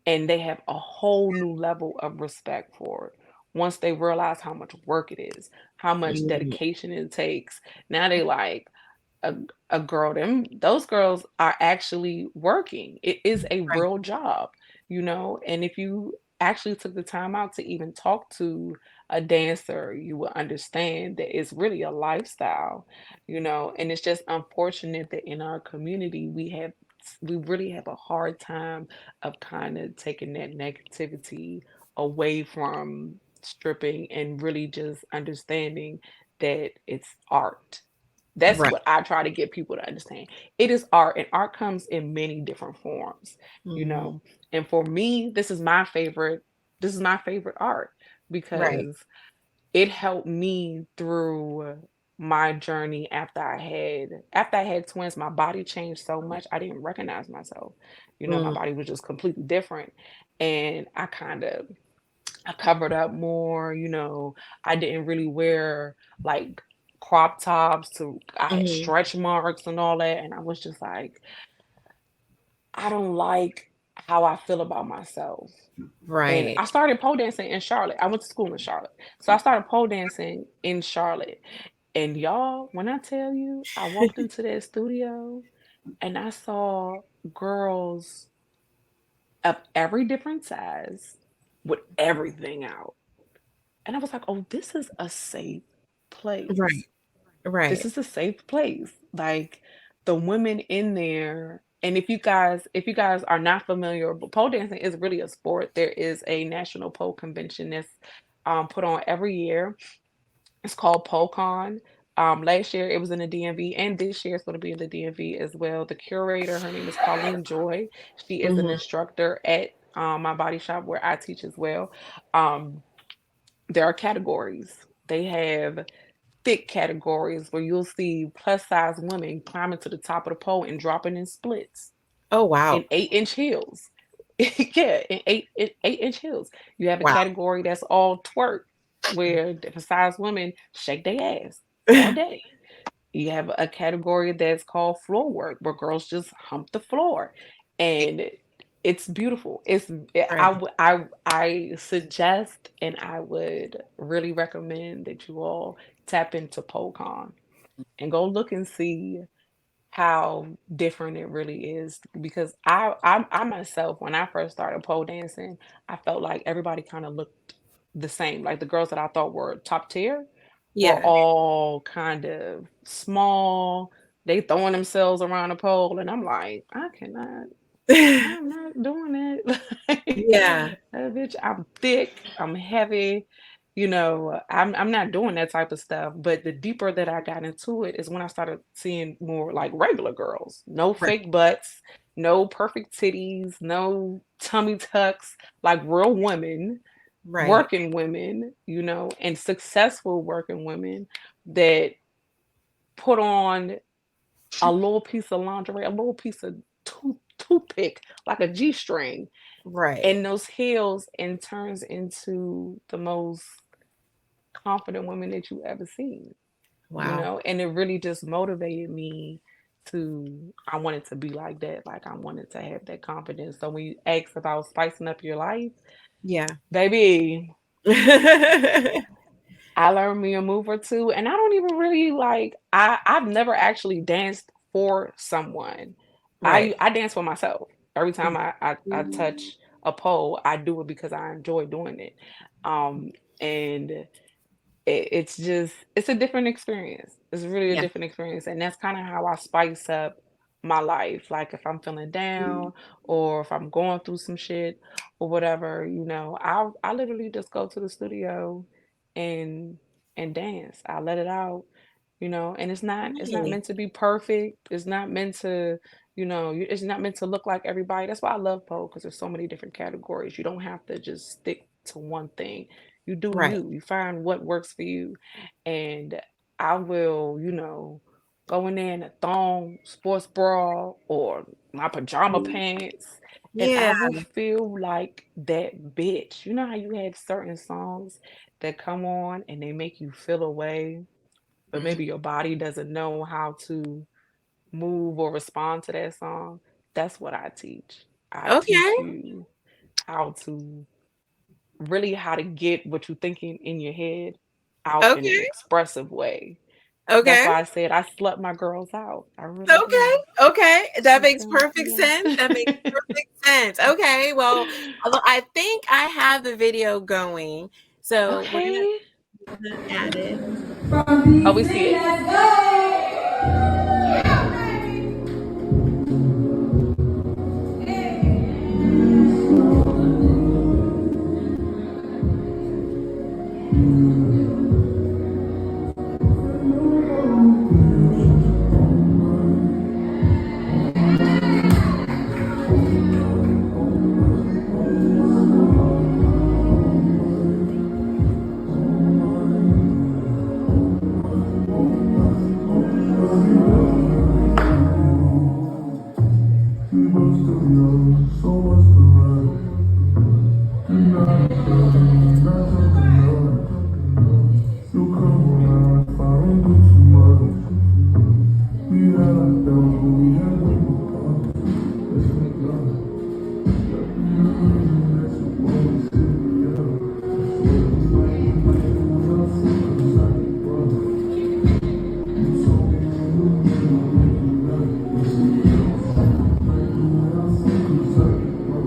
D: and they have a whole new level of respect for it. Once they realize how much work it is, how much
C: Mhm.
D: dedication it takes, now they like a, a girl. Those girls are actually working. It is a
C: Right.
D: real job, and if you actually took the time out to even talk to a dancer, you will understand that it's really a lifestyle, and it's just unfortunate that in our community we really have a hard time of kind of taking that negativity away from stripping and really just understanding that it's art. That's
C: Right.
D: what I try to get people to understand. It is art, and art comes in many different forms, you
C: Mhm.
D: know. And for me, this is my favorite. This is my favorite art
C: Right.
D: because it helped me through my journey after I had twins. My body changed so much I didn't recognize myself. My
C: Mm.
D: body was just completely different, and I covered up more. I didn't really wear like crop tops to I had
C: Mhm.
D: stretch marks and all that, and I was just like, I don't like how I feel about myself. And
C: Right.
D: I started pole dancing in Charlotte. I went to school in Charlotte. So I started pole dancing in Charlotte. And y'all, when I tell you, I walked into that studio and I saw girls of every different size with everything out. And I was like, oh, this is a safe place.
C: Right.
D: This
C: Right.
D: is a safe place. Like the women in there. And if you guys are not familiar, but pole dancing is really a sport. There is a national pole convention that's put on every year, It's called PoleCon. Last year it was in the DMV, and this year it's going to be in the DMV as well. The curator, her name is Colleen Joy. She is an
C: Mhm.
D: instructor at my body shop where I teach as well. Um, there are categories. They have thick categories where you'll see plus size women climbing to the top of the pole and dropping in splits
C: Oh
D: in
C: wow.
D: 8-inch heels. Yeah, in 8-inch heels. You have a
C: Wow.
D: category that's all twerk, where different size women shake their ass all day. You have a category that's called floor work, where girls just hump the floor, and it's beautiful.
C: Right.
D: I suggest, and I would really recommend that you all tap into PoleCon and go look and see how different it really is, because I myself, when I first started pole dancing, I felt like everybody kind of looked the same. Like the girls that I thought were top tier were
C: Yeah.
D: all kind of small. They throwing themselves around the pole, and I'm like, I'm not doing it. Like,
C: Yeah.
D: bitch, I'm thick, I'm heavy. I'm not doing that type of stuff. But the deeper that I got into it is when I started seeing more like regular girls. No
C: Right.
D: fake butts, no perfect titties, no tummy tucks, like real women,
C: Right.
D: working women, and successful working women that put on a little piece of lingerie, a little piece of toothpick, like a G string,
C: Right.
D: and those heels, and turns into the most confident women that you ever seen,
C: Wow.
D: and it really just motivated me I wanted to be like that. Like I wanted to have that confidence. So when you ask about spicing up your life,
C: Yeah.
D: baby, I learned me a move or two, and I don't even really like. I've never actually danced for someone.
C: Right.
D: I dance for myself. Every time I touch a pole, I do it because I enjoy doing it. And it's a different experience. It's really a
C: Yeah.
D: different experience, and that's kind of how I spice up my life. Like if I'm feeling down, or if I'm going through some shit or whatever, I literally just go to the studio and dance. I let it out, and it's not
C: Nice.
D: meant to be perfect. It's not meant to, it's not meant to look like everybody. That's why I love pole, because there's so many different categories. You don't have to just stick to one thing. You do
C: Right.
D: you. You find what works for you. And I will, go in there in a thong, sports bra, or my pajama pants, and I
C: Yeah.
D: will feel like that bitch. You know how you have certain songs that come on and they make you feel a way, but
C: Mhm.
D: maybe your body doesn't know how to move or respond to that song? That's what I teach. I
C: Okay.
D: teach you how to really how to get what you're thinking in your head out in an
C: Okay.
D: expressive way. That's
C: Okay.
D: why I said I slut my girls out. I really
C: Okay.
D: do.
C: Okay. That
D: You
C: makes
D: feel
C: perfect
D: me?
C: sense. That makes
D: Yeah.
C: perfect sense. Okay. Well, I think I have the video going. So
D: Okay.
C: we're gonna add it.
D: Oh, we see it.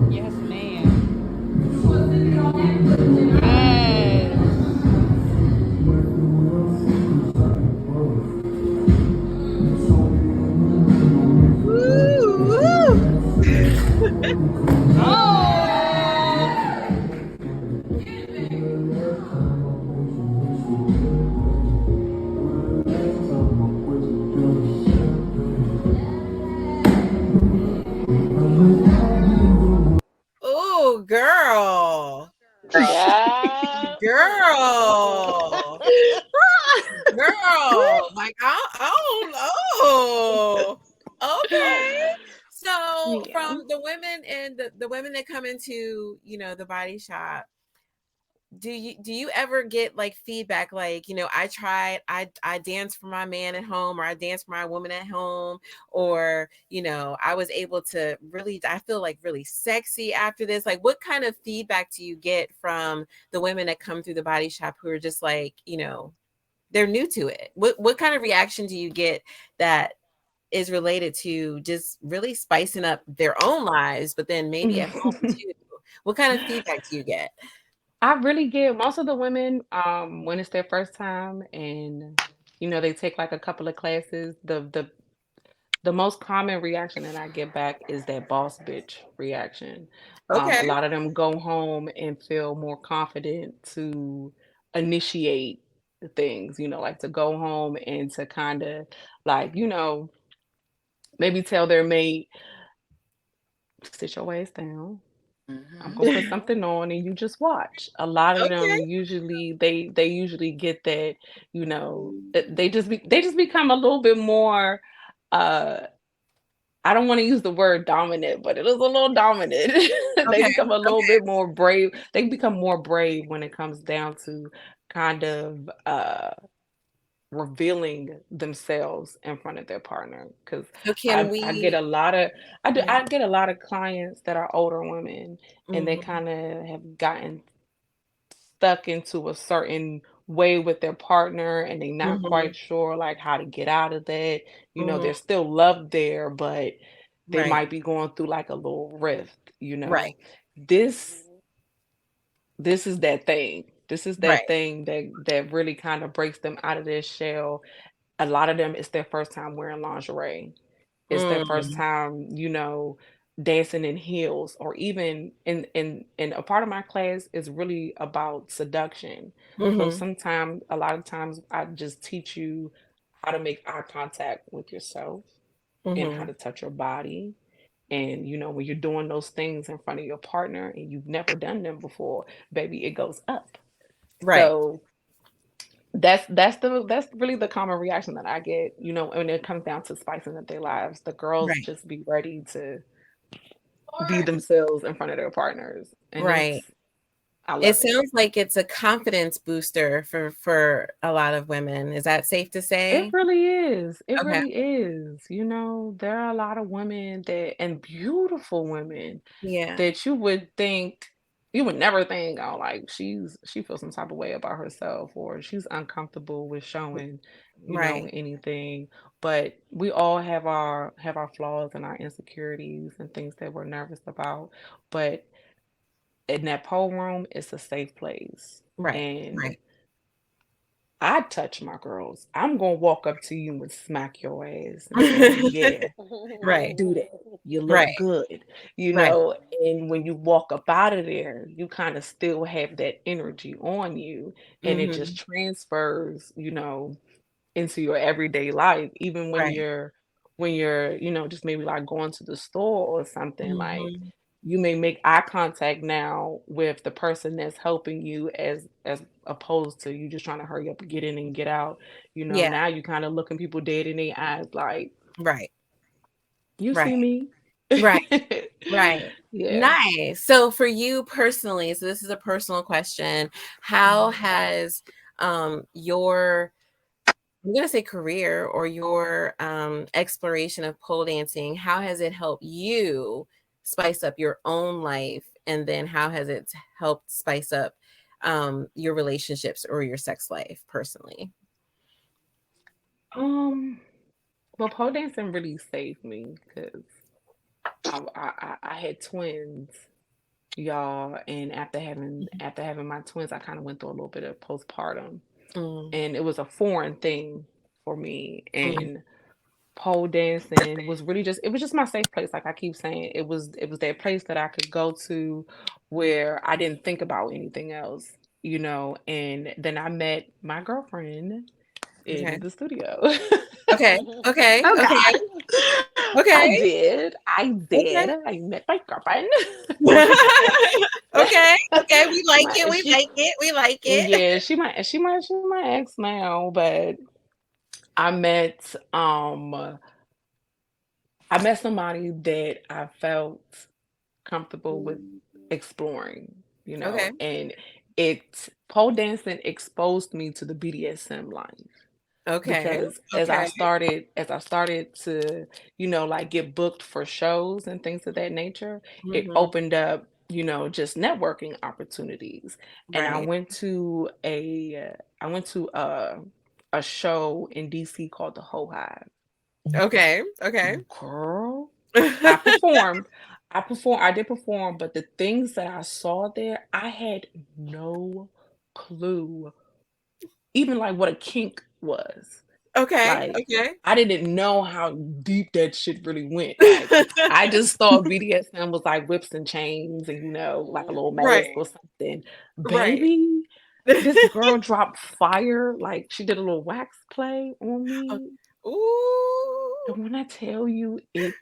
F: Yes, ma'am. Yes.
C: Woo, woo.
F: Oh.
C: girl, like I don't know. Okay. So
D: Yeah.
C: from the women and the women that come into, the body shop, do you ever get like feedback like, I dance for my man at home, or I dance for my woman at home, or I was able to really, I feel like really sexy after this? Like, what kind of feedback do you get from the women that come through the body shop who are just like, they're new to it? What kind of reaction do you get that is related to just really spicing up their own lives, but then maybe at home too? What kind of feedback do you get?
D: I really get most of the women, when it's their first time and they take like a couple of classes, the most common reaction that I get back is that boss bitch reaction.
C: Okay.
D: A lot of them go home and feel more confident to initiate things, like to go home and to kind of like, maybe tell their mate, sit your ass down. I'm gonna put something on and you just watch. A lot of
C: Okay.
D: them usually they usually get that, they just become a little bit more uh I don't want to use the word dominant, but it is a little dominant. They
C: Okay.
D: become a little bit more brave. They become more brave when it comes down to kind of revealing themselves in front of their partner. Because
C: So can
D: I get
C: we?
D: a lot of
C: Yeah.
D: I get a lot of clients that are older women, and they
C: Mhm.
D: kind of have gotten stuck into a certain way with their partner, and they're not quite
C: Mhm.
D: sure like how to get out of that.
C: Mhm.
D: There's still love there, but they
C: Right.
D: might be going through like a little rift.
C: Right.
D: This this is that thing. This is that
C: Right.
D: thing that really kind of breaks them out of their shell. A lot of them, it's their first time wearing lingerie. It's their first
C: Mm.
D: time, dancing in heels, or even in a part of my class is really about seduction. So
C: Mhm.
D: sometimes, a lot of times, I just teach you how to make eye contact with yourself and how
C: Mhm.
D: to touch your body. And when you're doing those things in front of your partner and you've never done them before, baby, it goes up.
C: Right.
D: So that's really the common reaction that I get, when it comes down to spicing up their lives. The girls
C: Right.
D: just be ready to be themselves in front of their partners. And
C: Right.
D: I
C: It
D: love it.
C: sounds like it's a confidence booster for a lot of women. Is that safe to
D: It
C: say?
D: really is. It
C: Okay.
D: really is. There are a lot of women and beautiful women
C: Yeah.
D: that you would never think, oh, like she feels some type of way about herself, or she's uncomfortable with showing,
C: Right.
D: anything. But we all have our flaws and our insecurities and things that we're nervous about. But in that pole room, it's a safe place.
C: Right.
D: And
C: Right.
D: I touch my girls. I'm gonna walk up to you and smack your ass and say, yeah,
C: Right.
D: do that. You
C: Right.
D: look good,
C: Right.
D: and when you walk up out of there, you kind of still have that energy on you, and it just
C: Mhm.
D: transfers, into your everyday life, even when
C: Right.
D: you're just maybe like going to the store or something. Like,
C: Mhm.
D: you may make eye contact now with the person that's helping you, as opposed to you just trying to hurry up and get in and get out.
C: Yeah.
D: Now you kind of looking people dead in their eyes like,
C: Right.
D: you
C: Right.
D: see me.
C: Right. Right.
D: Yeah.
C: Nice. So for you personally, so this is a personal question. How has your, I'm gonna say, career, or your exploration of pole dancing, how has it helped you spice up your own life? And then how has it helped spice up your relationships or your sex life personally?
D: um well, pole dancing really saved me because I had twins, y'all, and after having my twins, I kind of went through a little bit of postpartum,
C: Mm,
D: and it was a foreign thing for me.
C: mm,
D: And pole dancing was really just, it was just my safe place. Like I keep saying, it was that place that I could go to where I didn't think about anything else. And then I met my girlfriend, in the studio.
C: Okay. Okay.
A: Okay.
C: Okay.
D: I
C: Okay.
D: did.
C: Okay.
D: I met my girlfriend.
C: Okay. Okay. We like it. We
D: She,
C: like it. We like it.
D: yeah, she my ex now, but I met somebody that I felt comfortable with exploring,
C: Okay.
D: and pole dancing exposed me to the BDSM life.
C: Okay.
D: Because
C: Okay.
D: as I started to, like get booked for shows and things of that nature, it
C: Mhm.
D: opened up, just networking opportunities. And
C: Right.
D: I went to a show in DC called the Whole Hive.
C: Okay. Okay.
D: Girl, I performed. I did perform, but the things that I saw there, I had no clue, even like what a kink was.
C: Okay.
D: Like,
C: Okay.
D: I didn't know how deep that shit really went. Like, I just thought BDSM was like whips and chains and, like a little mask
C: Right.
D: or something.
C: Right.
D: Baby, this girl dropped fire. Like, she did a little wax play on me.
C: Ooh.
D: And when I tell you it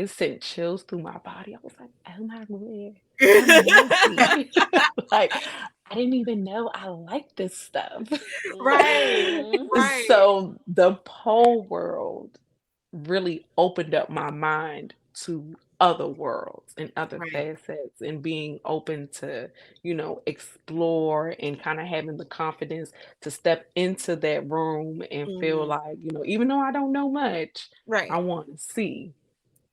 D: sent chills through my body, I was like, oh my God, have mercy. Like, I didn't even know I liked this stuff.
C: Right. Right.
D: So the pole world really opened up my mind to other worlds and other
C: Right.
D: facets, and being open to, explore, and kind of having the confidence to step into that room and feel
C: Mhm.
D: like, even though I don't know much, I
C: Right.
D: want to see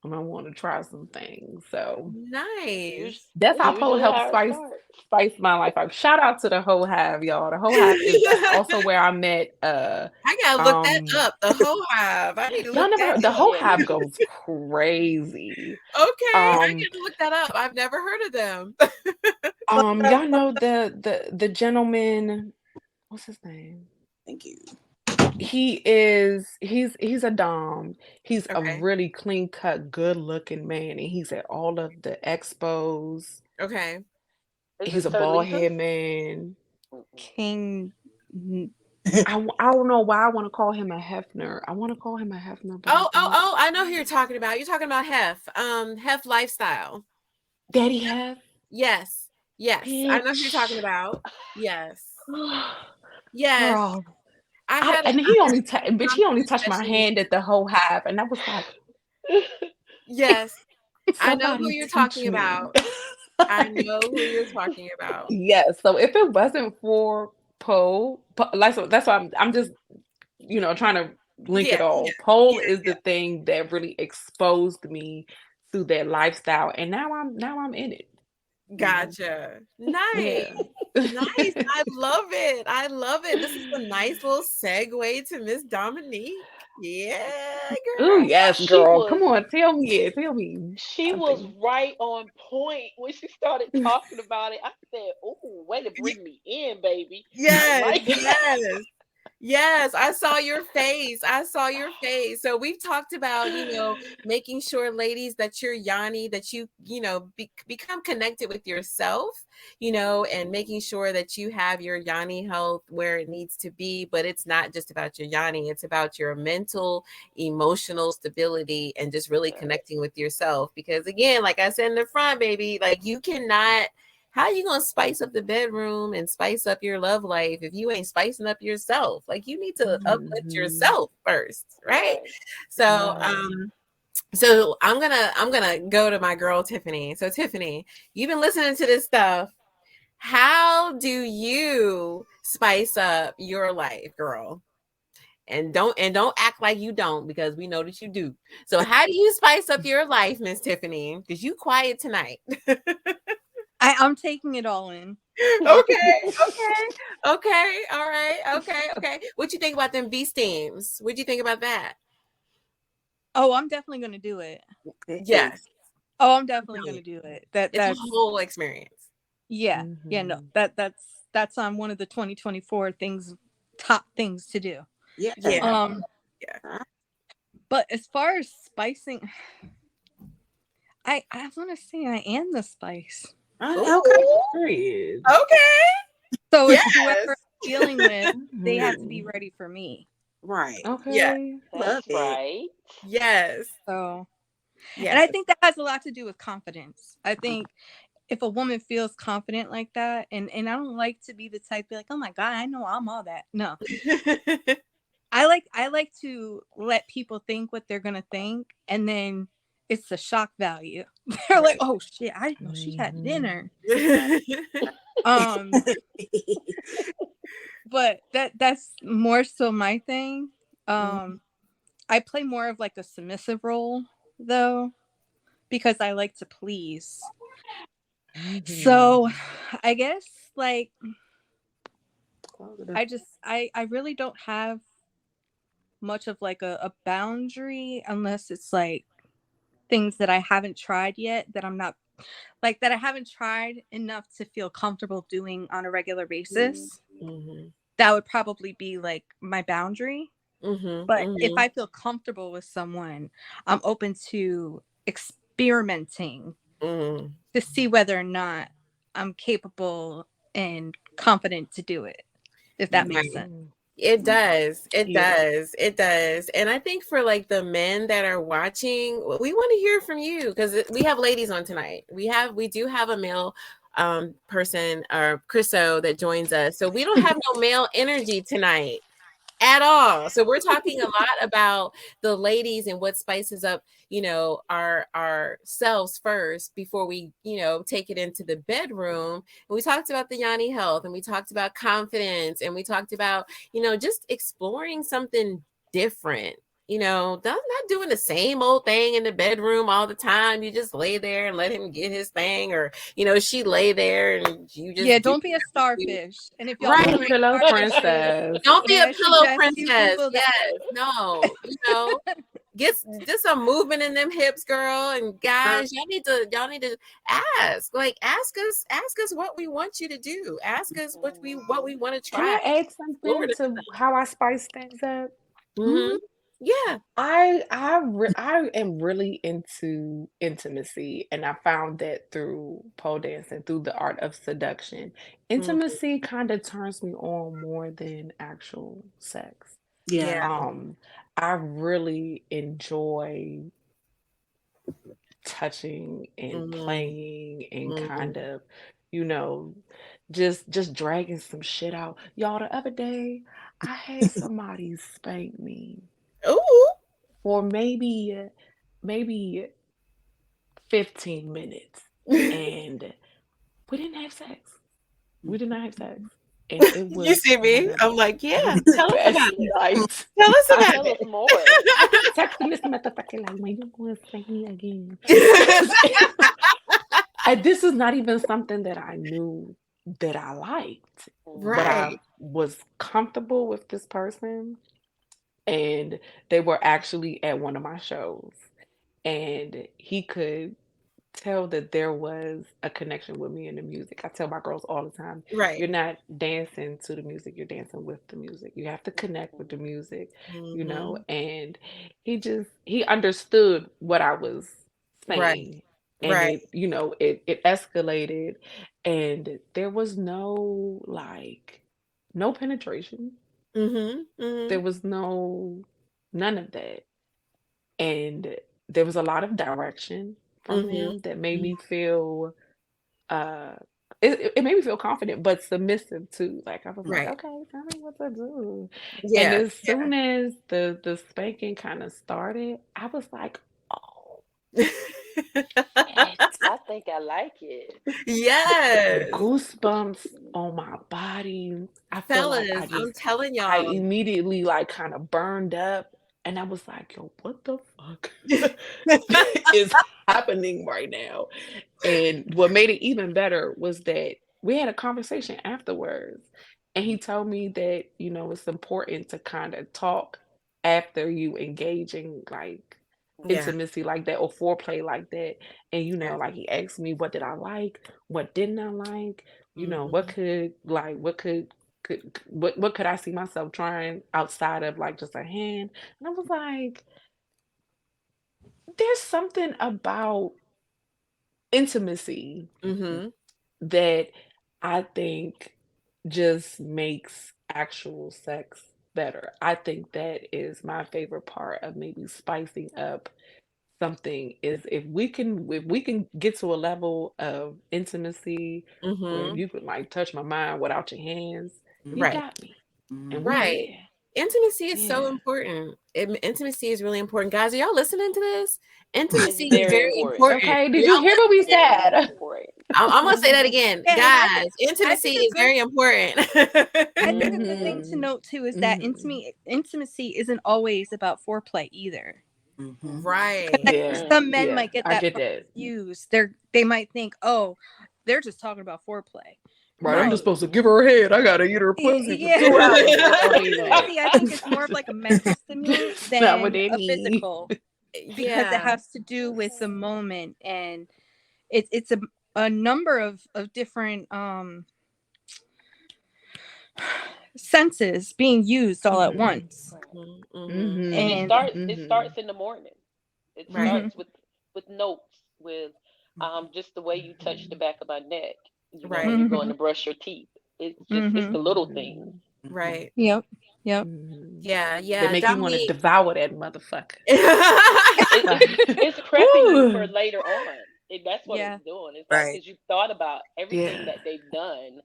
D: and I want to try some things. So
C: Nice.
D: that's how
B: That's
D: pole
B: usually
D: helps
B: how it starts.
D: spice my life up. Shout out to the Whole Hive, y'all. The Whole Hive is also where I met
C: I gotta look that up. The Whole Hive. I need to
D: y'all
C: look
D: never
C: that
D: heard the
C: up.
D: Whole
B: Yeah.
D: Hive goes crazy.
C: Okay, I
D: Um
C: gotta look that up. I've never heard of them.
D: y'all know the gentleman, what's his name?
A: Thank you.
D: He's a dom. He's a
C: Okay.
D: really clean cut, good looking man, and he's at all of the expos.
C: Okay.
B: Is
D: He's
B: it
D: a
B: Sir
D: bald
B: Lethal?
D: head man.
F: King.
D: I don't know why I want to call him a Hefner. I want to call him a Hefner, but I don't.
C: I know who you're talking about. You're talking about Hef. Hef Lifestyle.
D: Daddy Hef,
C: Yes. Yes. I know who you're talking
D: bitch.
C: about. Yes. Yes.
D: Girl.
C: I had
D: And
C: a
D: he only touched my
C: session.
D: hand at the Whole Hive, and I was like,
C: Yes. I know who
D: somebody
C: you're
D: teach
C: talking
D: me.
C: about. I know who you're talking about.
D: Yes. So if it wasn't for like, so that's why I'm just, trying to link it
C: Yeah.
D: all. Pole
C: Yeah.
D: is the thing that really exposed me to that lifestyle, and now I'm in it.
C: Gotcha. Nice.
D: Yeah.
C: Nice. I love it. I love it. This is a nice little segue to Miss Dominique. Yeah,
D: Oh
C: girl.
D: yes,
B: She
D: girl. Come
B: was
D: on, tell me
B: she was
D: something.
B: right on point when she started talking about it. I said, "Oh, way to bring me in, baby." I
C: Yes,
B: like that.
C: yes. Yes, I saw your face. I saw your face. So we've talked about, making sure, ladies, that you're Yanni, that become connected with yourself, and making sure that you have your Yanni health where it needs to be. But it's not just about your Yanni, it's about your mental, emotional stability, and just really connecting with yourself. Because again, like I said in the front, baby, like you cannot. How are you gonna spice up the bedroom and spice up your love life if you ain't spicing up yourself? Like you need to uplift
D: Mhm.
C: yourself first, right?
B: Right.
C: So
D: Right.
C: so I'm gonna go to my girl Tiffany. So Tiffany, you've been listening to this stuff. How do you spice up your life, girl? And don't act like you don't, because we know that you do. So how do you spice up your life, Miss Tiffany? Because you quiet tonight.
A: I'm taking it all in.
C: Okay, all right, okay. What you think about them bee steams? What do you think about that?
A: Oh, I'm definitely gonna do it.
C: Yes,
A: Oh, I'm definitely gonna do it.
C: it's a
A: That's
C: whole experience.
A: yeah. Yeah, no.
D: Mhm.
A: That's on one of the 2024 top things to do.
C: Yeah,
A: Um
C: yeah.
A: but as far as spicing, I want to say I am the spice.
C: Okay,
D: Period.
C: okay.
A: So
C: Yes.
A: it's whoever I'm dealing with, they have to be
D: Mhm.
A: ready for me.
C: Right. Yeah.
D: Okay.
C: Love
B: That's
C: it.
B: right.
C: Yes.
A: So, and
C: Yes.
A: I think that has a lot to do with confidence. I think if a woman feels confident like that, and I don't like to be the type be like, oh my God, I know I'm all that. No. I like to let people think what they're gonna think, and then it's a shock value. They're like, oh shit, I didn't know she had dinner. Um, but that's more so my thing. Um, I play more of like a submissive role though, because I like to please. So I guess like I really don't have much of like a boundary unless it's like things that I haven't tried yet that I'm not like that I haven't tried enough to feel comfortable doing on a regular basis. That would probably be like my boundary. But if I feel comfortable with someone, I'm open to experimenting to see whether or not I'm capable and confident to do it, if that makes sense.
C: It does. It
D: Yeah.
C: does. It does. And I think for like the men that are watching, we want to hear from you because we have ladies on tonight. We do have a male person or Chriso that joins us. So we don't have no male energy tonight at all. So we're talking a lot about the ladies and what spices up, our selves first before we, take it into the bedroom. And we talked about the Yanni health, and we talked about confidence, and we talked about, just exploring something different. Not doing the same old thing in the bedroom all the time. You just lay there and let him get his thing, or she lay there and you just
A: Yeah,
C: do
A: don't be a starfish. And if y'all
C: right.
A: don't
D: The
A: know what
D: pillow
A: starfish is,
D: princess.
C: Don't be
A: may
C: a
A: I
C: pillow
A: suggest you
C: princess.
A: Google that?
C: Yes, no, get some movement in them hips, girl. And guys, y'all need to ask us what we want you to do. Ask us what we want to
D: Can
C: try.
D: I add something
C: Florida.
D: to how I spice things up?
C: Mm-hmm. Yeah.
D: I am really into intimacy, and I found that through pole dancing, through the art of seduction. Intimacy kind of turns me on more than actual sex.
C: Yeah.
D: I really enjoy touching and playing and kind of, you know, just dragging some shit out. Y'all, the other day, I had somebody spank me
C: Ooh.
D: for maybe 15 minutes, and we didn't have sex. We did not have sex. And it
C: You
D: was
C: see
D: one
C: me?
D: of
C: I'm like, yeah.
D: the
C: Tell us
D: best
C: about it.
D: nights
C: Tell us
D: I
C: about
B: Tell us
C: it.
B: more.
D: texting this motherfucker like, when you gonna spank me again? And this is not even something that I knew that I liked, but
C: Right.
D: I was comfortable with this person, and they were actually at one of my shows, and he could tell that there was a connection with me in the music. I tell my girls all the time,
C: Right.
D: you're not dancing to the music, you're dancing with the music. You have to connect with the music, and he understood what I was
C: Right.
D: saying. And
C: Right.
D: it escalated, and there was no penetration. There was none of that. And there was a lot of direction from him that made me feel uh it made me feel confident but submissive too. Like I was like,
C: Right.
D: okay, tell me what to do. And
C: Yeah.
D: as soon as the spanking kind of started, I was like, oh, yes.
B: I think I like it.
C: Yes.
D: Goosebumps on my body. I feel like
C: Fellas, I'm telling
D: I
C: y'all.
D: immediately like kind of burned up, and I was like, yo, what the fuck is happening right now? And what made it even better was that we had a conversation afterwards, and he told me that, it's important to kind of talk after you engage in like
C: Yeah.
D: intimacy like that or foreplay like that. And
C: Yeah.
D: like he asked me, what did I like? What didn't I like? What could I see myself trying outside of like just a hand? And I was like, there's something about intimacy that I think just makes actual sex better. I think that is my favorite part of maybe spicing up something is if we can get to a level of intimacy where
C: Mm-hmm.
D: you could like touch my mind without your hands, you
C: Right.
D: got me. And we
C: Right.
D: there.
C: Intimacy is so
D: Yeah.
C: important. Intimacy is really important. Guys, are y'all listening to this?
B: It's
C: Intimacy is
B: very
C: very
B: important.
C: important.
D: Okay, did
C: Y'all
D: you hear what we
B: Very
D: said?
B: important.
C: I'm gonna say that again.
A: Yeah, and
C: Guys,
A: I
C: intimacy
A: think a
C: is
A: good
C: very important.
A: I think a good thing to
F: Mhm.
A: note too is that
F: Mhm.
A: intimacy isn't always about foreplay either.
F: Mhm.
C: Right.
D: Yeah,
A: Some men
D: yeah,
A: might get
D: I
A: that
D: get that.
A: confused. They might think, oh, they're just talking about foreplay.
D: Right, I'm just
C: Right.
D: supposed to give her a head. I gotta eat her pussy for
A: Yeah.
D: 2 hours. It don't mean that.
A: See, I think it's more of like a mental stimulant
D: Not what
A: than
D: they
A: a
D: mean.
A: physical because it
C: Yeah.
A: has to do with the moment, and it's a number of different senses being used all at
D: Mhm.
A: once.
C: Mm-hmm.
B: And
F: Mhm.
A: And
B: it
F: Mhm.
B: starts in the morning. It
C: Right.
A: mhm,
B: starts with notes, with just the way you touch the back of my neck, when
C: Right.
B: you're going
A: mhm,
B: to brush your teeth. It's
A: mhm.
B: the little things.
F: Mhm. Mhm.
C: Right.
A: Yep. Yep.
D: Mhm.
C: Yeah.
D: They
C: Yeah.
D: make you want to
C: Dominique.
D: devour that motherfucker.
B: It's prepping you for
D: Woo!
B: later on. That's what it's
A: Yeah.
B: doing. It's like
F: Right.
B: because you've thought about everything
D: Yeah,
B: that they've done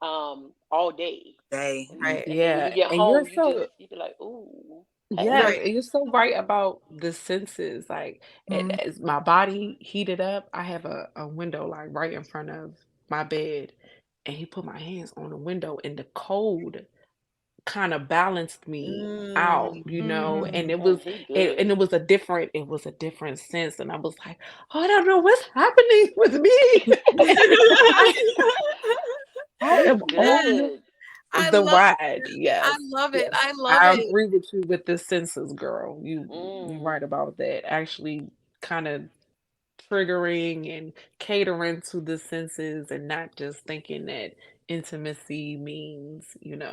B: all day,
F: Day.
B: and,
F: Mhm.
C: Right.
B: and then when you
D: yeah,
B: get
D: and you're
B: home,
D: so
B: you be like, ooh,
D: yes,
B: hey.
C: Right.
D: and you're so right about the senses. Like
A: Mhm.
D: as my body heated up, I have a window like right in front of my bed, and he put my hands on the window, and the cold kind of balanced me out,
A: Mhm.
D: and it
B: Oh,
D: was
B: he
D: and
B: good.
D: it was a different sense, and I was like, oh, I don't know what's happening with me. I
B: He's
D: am on
B: good.
C: I
D: the
C: love
D: ride.
C: it. I
D: Yes.
C: love it.
D: Yes.
C: I love
D: I
C: it.
D: agree with you with the senses, girl. You
B: Mm,
D: right about that. Actually kind of triggering and catering to the senses and not just thinking that intimacy means,
C: Yeah.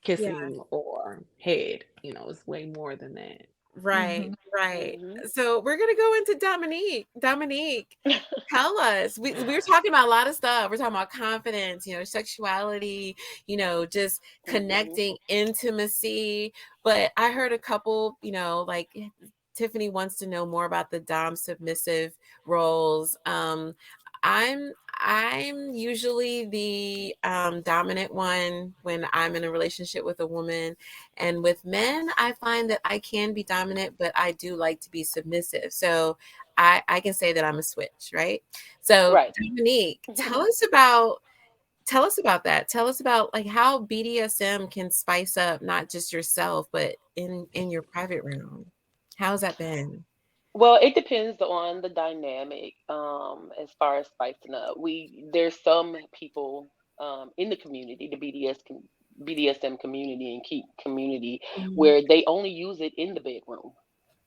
D: kissing or head. It's way more than that.
C: Right.
A: Mhm.
C: Right.
B: hmm
C: So we're gonna go into Dominique. Dominique, tell us. We were talking about a lot of stuff. We're talking about confidence, sexuality, just
B: hmm
C: connecting, intimacy. But I heard a couple, like Tiffany wants to know more about the dom submissive roles. I'm usually the dominant one when I'm in a relationship with a woman. And with men, I find that I can be dominant, but I do like to be submissive. So I can say that I'm a switch, right? So
B: Right.
C: Dominique, tell us about that. Tell us about like how BDSM can spice up not just yourself, but in your private realm. How's that been?
B: Well, it depends on the dynamic, as far as spicing up. There's some people in the community, the BDSM community and kink community,
C: Mhm.
B: where they only use it in the bedroom.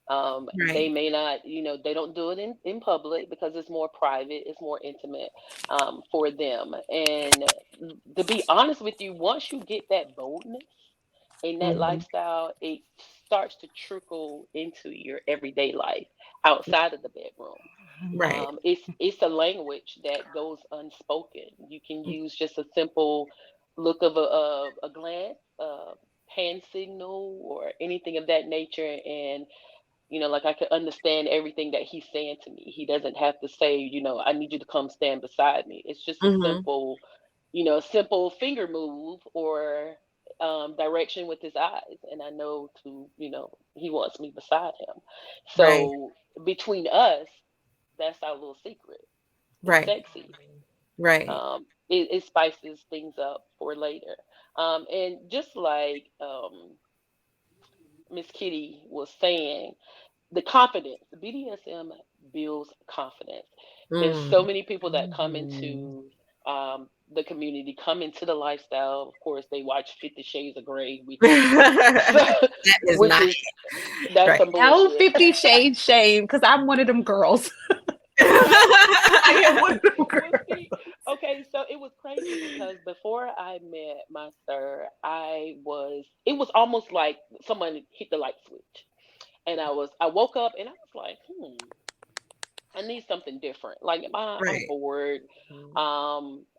B: They
C: Right.
B: may not, they don't do it in public because it's more private, it's more intimate for them. And to be honest with you, once you get that boldness in that
C: Mhm.
B: lifestyle, it starts to trickle into your everyday life outside of the bedroom.
C: Right.
B: It's a language that goes unspoken. You can use just a simple look of a glance, hand signal, or anything of that nature, and like I could understand everything that he's saying to me. He doesn't have to say, I need you to come stand beside me. It's just a
C: Mhm.
B: simple finger move or direction with his eyes, and I know he wants me beside him.
C: Right.
B: So between us, that's our little secret. It's
C: Right.
B: sexy.
C: Right.
B: It spices things up for later. And just like Miss Kitty was saying, the confidence, the BDSM builds confidence. There's so
C: Mm.
B: many people that come
D: Mhm.
B: into the community, come into the lifestyle. Of course, they watch 50 Shades of Grey,
C: That is
B: which
C: not
B: is that's
C: right.
B: some
D: No
B: bullshit.
D: 50 Shades shame, because I'm one of them girls.
B: Right.
D: I am one of them
B: Well,
D: girls.
B: see, okay, so it was crazy because before I met my sir, it was almost like someone hit the light switch. And I woke up and I was like, I need something different. Like I'm
C: Right.
B: bored.
D: Mhm.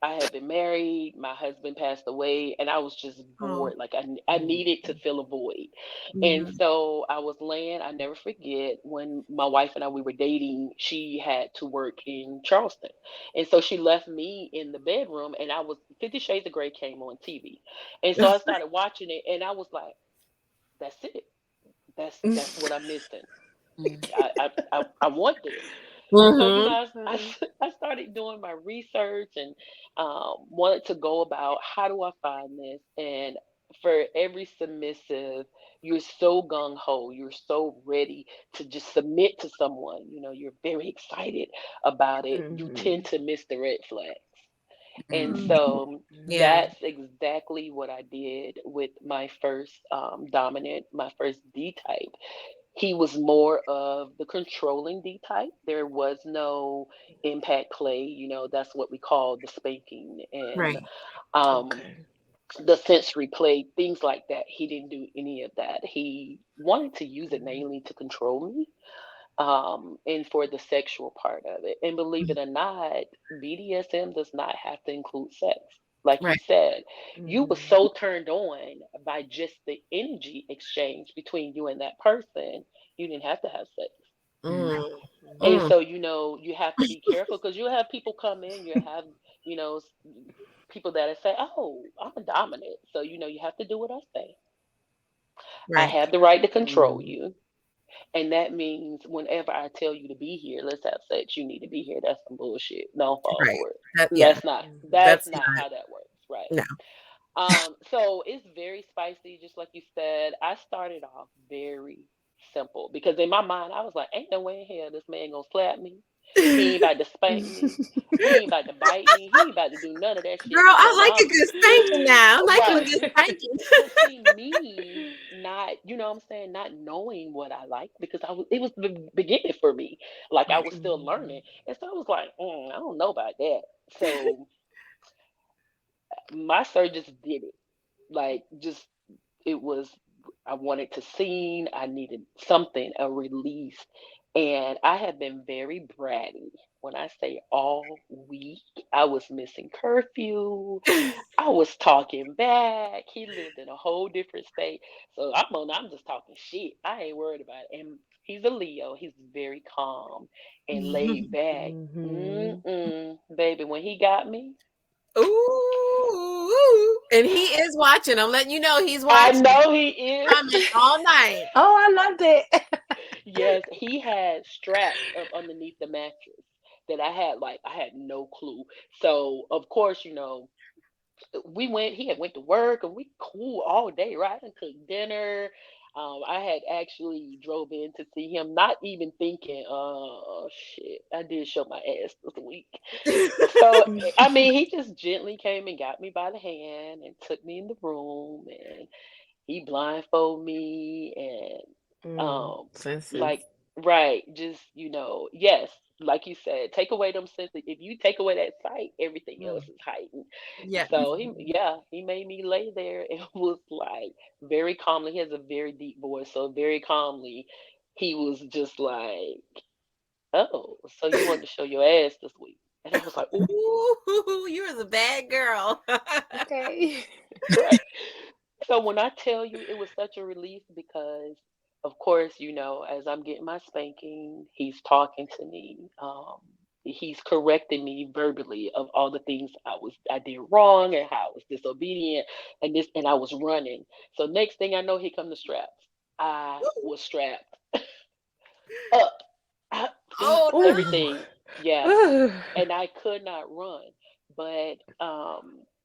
B: I had been married. My husband passed away, and I was just
C: Oh.
B: bored. Like I needed to fill a void, and
C: Mhm.
B: so I was laying. I never forget when my wife and I we were dating. She had to work in Charleston, and so she left me in the bedroom, and I was 50 Shades of Grey came on TV, and so I started watching it, and I was like, "That's it. That's what I'm missing.
E: Mm.
B: I want this." So,
C: Mhm.
B: I started doing my research and wanted to go about how do I find this. And for every submissive, you're so gung ho, you're so ready to just submit to someone. You're very excited about it. You tend
D: Mhm.
B: to miss the red flags. And
E: Mm.
B: so
C: Yeah.
B: that's exactly what I did with my first dominant, my first D type. He was more of the controlling D type. There was no impact play. That's what we call the spanking and
C: Right.
B: um,
D: Okay.
B: the sensory play, things like that. He didn't do any of that. He wanted to use it
D: Mhm.
B: mainly to control me, and for the sexual part of it. And believe it or not, BDSM does not have to include sex. Like you
C: Right.
B: said, you were
D: Mhm.
B: so turned on by just the energy exchange between you and that person, you didn't have to have sex.
E: Mm.
C: Mm.
B: And
C: Mm.
B: so, you have to be careful because you'll have people come in, you have, people that say, "Oh, I'm a dominant." So, you have to do what I say. I
C: Right.
B: have the right to control
D: Mhm.
B: you. And that means whenever I tell you to be here, let's have sex, you need to be here. That's some bullshit. Don't fall
C: Right.
B: for it.
C: Yeah.
B: That's not
D: Mhm.
B: that's
C: That's
B: not
C: not.
B: how that works, right?
C: No.
B: So it's very spicy, just like you said. I started off very simple because in my mind I was like, ain't no way in hell this man gonna slap me. He ain't about to spank me. He ain't about to bite me. He ain't about to do none of that shit
C: Girl, I
B: because
C: like a
B: I'm
C: good spanking now. I like a
B: right.
C: good spanking.
B: But see, me not, what I'm saying, not knowing what I like because it was the beginning for me. Like I
C: Right.
B: was still learning,
D: Mhm.
B: and so I was like, I don't know about that. So my surgeons did it. Like just it was. I wanted to sing. I needed something, a release, and I have been very bratty. When I say all week, I was missing curfew. I was talking back. He lived in a whole different state. So I'm just talking shit. I ain't worried about it. And he's a Leo. He's very calm and laid back.
D: Mhm.
B: Baby, when he got me,
C: Ooh. And he is watching. I'm letting you know he's
B: I
C: watching.
B: know he is.
C: Coming all night.
D: Oh, I love that.
B: Yes, he had straps up underneath the mattress that I had no clue. So of course, he had went to work and we cool all day, right? And cooked dinner. I had actually drove in to see him, not even thinking, oh shit, I did show my ass this week. So I mean, he just gently came and got me by the hand and took me in the room and he blindfolded me and like
D: Senses.
B: right, just yes, like you said, take away them senses. If you take away that sight, everything else
D: Mm.
B: is heightened.
C: Yeah.
B: So
D: Mhm.
B: he made me lay there and was like very calmly. He has a very deep voice, so very calmly, he was just like, "Oh, so you wanted to show your ass this week?" And I was like, "Ooh,
C: Ooh, you was a bad girl.
D: Okay.
B: right." So when I tell you it was such a relief because of course, as I'm getting my spanking, he's talking to me. He's correcting me verbally of all the things I did wrong and how I was disobedient and I was running. So next thing I know, here come the straps. I was strapped up, feet,
C: Oh no.
D: Ooh.
B: everything. Yeah,
D: Ooh.
B: and I could not run. But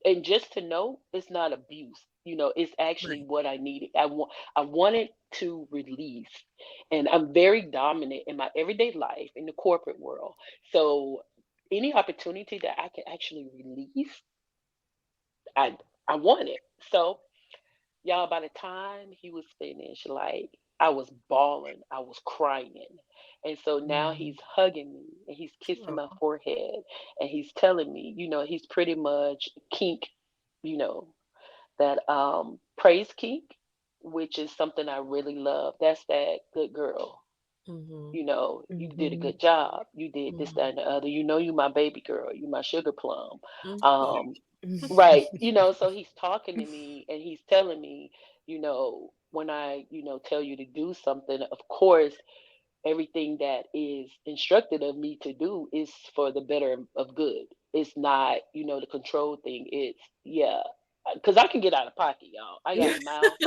B: and just to know it's not abuse. It's actually
C: Right.
B: what I needed. I wanted to release. And I'm very dominant in my everyday life in the corporate world. So any opportunity that I can actually release, I I want it. So y'all, by the time he was finished, like I was bawling, I was crying. And so now
D: Mhm.
B: he's hugging me and he's kissing my
C: Oh,
B: forehead and he's telling me, he's pretty much kink, you know, that praise kink, which is something I really love. That's that good girl.
C: Mhm.
B: You did a good job. You did this, that, and the other. You my baby girl. You my sugar plum.
C: Mhm.
B: Um, right. So he's talking to me and he's telling me, when I, tell you to do something, of course, everything that is instructed of me to do is for the better of good. It's not, the control thing. It's, yeah, because I can get out of pocket, y'all. I got a mouth.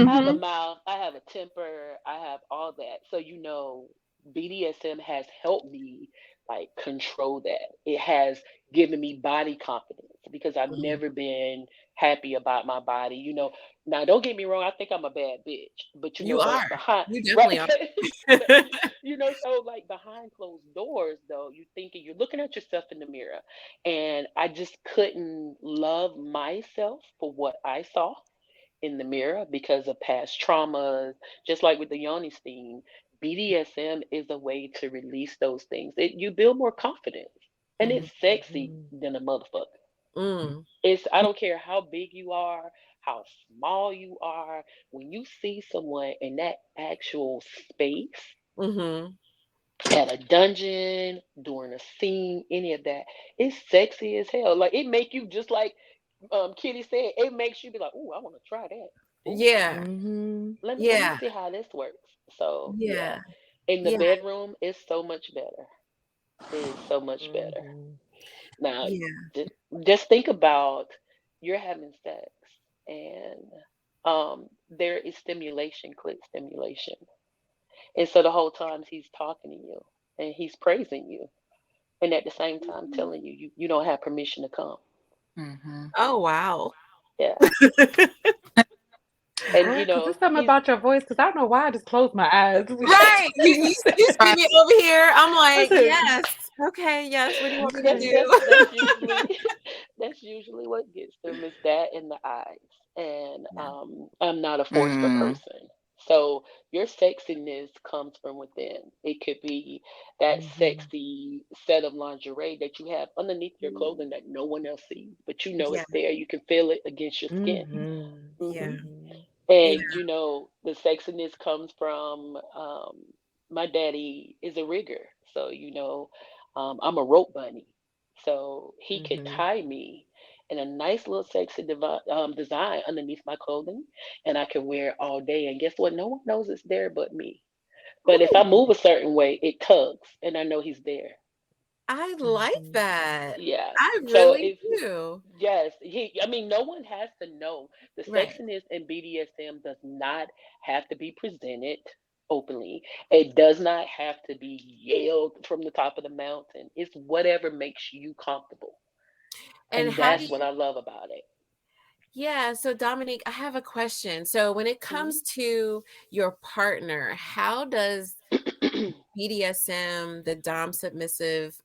B: I have a
A: Mm-hmm.
B: mouth, I have a temper, I have all that. So, BDSM has helped me like control that. It has given me body confidence because I've
C: Mhm.
B: never been happy about my body. Now don't get me wrong, I think I'm a bad bitch, but
C: You
B: but
C: are.
B: behind
C: You
B: right
C: definitely are.
B: but, so like behind closed doors though, you're looking at yourself in the mirror and I just couldn't love myself for what I saw in the mirror because of past traumas, just like with the Yoni steam. BDSM is a way to release those things. You build more confidence. And
C: Mhm.
B: it's sexy than a motherfucker.
C: Mm.
B: I don't care how big you are, how small you are. When you see someone in that actual space,
C: Mhm.
B: at a dungeon, during a scene, any of that, it's sexy as hell. Like it make you just like Kitty said, it makes you be like, "Ooh, I want to try that. Ooh,
C: Yeah.
B: let me
C: Yeah.
B: see how this works." So yeah,
C: Yeah.
B: in the
C: Yeah.
B: bedroom, it's so much better. It's so much better. Now,
C: Yeah.
B: ju- just think about you're having sex, and there is stimulation, clit stimulation, and so the whole time he's talking to you and he's praising you, and at the same time telling you you don't have permission to come.
C: Oh, wow.
B: Yeah, and
D: Girl, because there's something
B: he's
D: about your voice, because I don't know why I just closed my eyes.
C: Right. You see
E: Right.
C: me over here. I'm
D: I
C: like,
D: said,
C: yes. Okay, yes. What do you want me to
B: that's
C: do?
B: that's that's usually that's usually what gets them is that in the eyes. And
C: Yeah.
B: I'm not a forceful
E: Mm.
B: person. So your sexiness comes from within. It could be that sexy set of lingerie that you have underneath your clothing that no one else sees, but
C: Yeah.
B: it's there. You can feel it against your skin.
C: Yeah.
B: hmm
C: Yeah.
B: And the sexiness comes from my daddy is a rigger, so I'm a rope bunny, so he could tie me in a nice little sexy design underneath my clothing, and I can wear it all day. And guess what? No one knows it's there but me. But if I
C: Ooh,
B: move a certain way, it tugs, and I know he's there.
C: I like that.
B: Yeah.
C: I
B: So
C: really
B: if
C: do.
B: Yes, I mean, no one has to know. The
C: Right.
B: sexiness in BDSM does not have to be presented openly. It does not have to be yelled from the top of the mountain. It's whatever makes you comfortable.
C: And
B: And
C: how do
B: that's what
C: you,
B: I love about
C: yeah, so Dominique, I have a question. So when it
B: it.
C: comes to your partner, how does
B: Mhm.
C: BDSM, the Dom submissive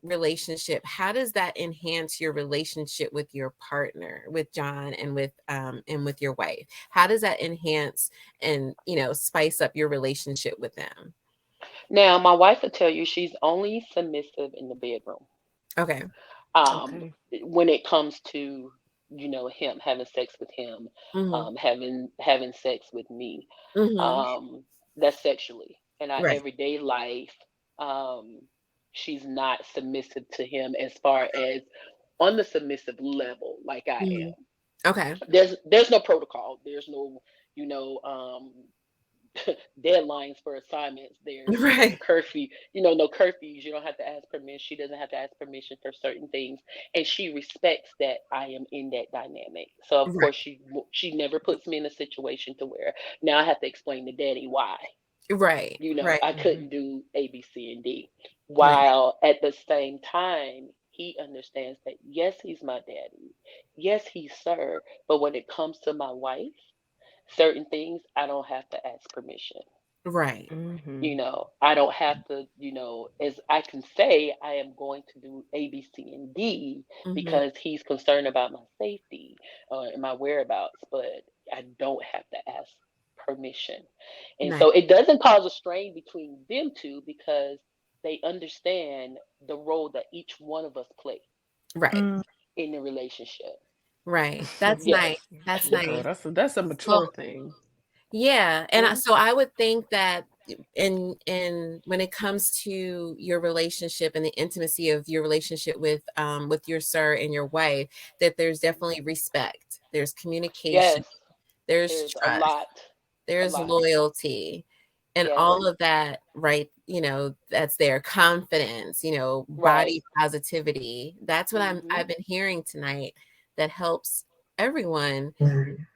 C: relationship, how does that enhance your relationship with your partner, with John and with your wife? How does that enhance and spice up your relationship with them?
B: Now, my wife will tell you she's only submissive in the bedroom.
C: Okay.
B: um when it comes to him having sex with him,
C: Mm-hmm.
B: having sex with me,
C: Mm-hmm.
B: um that's sexually. In our
C: Right.
B: everyday life, um she's not submissive to him as far as on the submissive level like I
C: Mm-hmm.
B: am.
C: Okay.
B: There's no protocol, there's no you know um deadlines for assignments. There's no
C: Right.
B: curfew, no curfews. You don't have to ask permission. She doesn't have to ask permission for certain things, and she respects that I am in that dynamic. So of
C: Right.
B: course she never puts me in a situation to where now I have to explain to Daddy why.
C: Right. Right.
B: I couldn't do A, B, C, and D.
C: Right.
B: While at the same time, he understands that yes, he's my daddy. Yes, he's sir. But when it comes to my wife, certain things I don't have to ask permission.
C: Right.
B: I don't have to, as I can say, I am going to do A, B, C, and D
C: Mm-hmm.
B: because he's concerned about my safety and my whereabouts, but I don't have to ask permission. And
C: Nice.
B: so it doesn't cause a strain between them two because they understand the role that each one of us play
C: Right.
B: in the relationship.
C: Right. That's
B: Yes.
C: nice. That's
B: Yes.
C: nice.
D: that's a
E: So
D: mature thing.
C: Yeah, and
B: Mhm.
C: so I would think that in when it comes to your relationship and the intimacy of your relationship with your sir and your wife, that there's definitely respect, there's communication,
B: Yes,
C: there's
B: there's a
C: trust,
B: lot, a
C: there's
B: lot.
C: loyalty, and
B: Yes,
C: all of that, right? That's their confidence,
B: right.
C: body positivity. That's what
B: Mhm.
C: I've been hearing tonight that helps everyone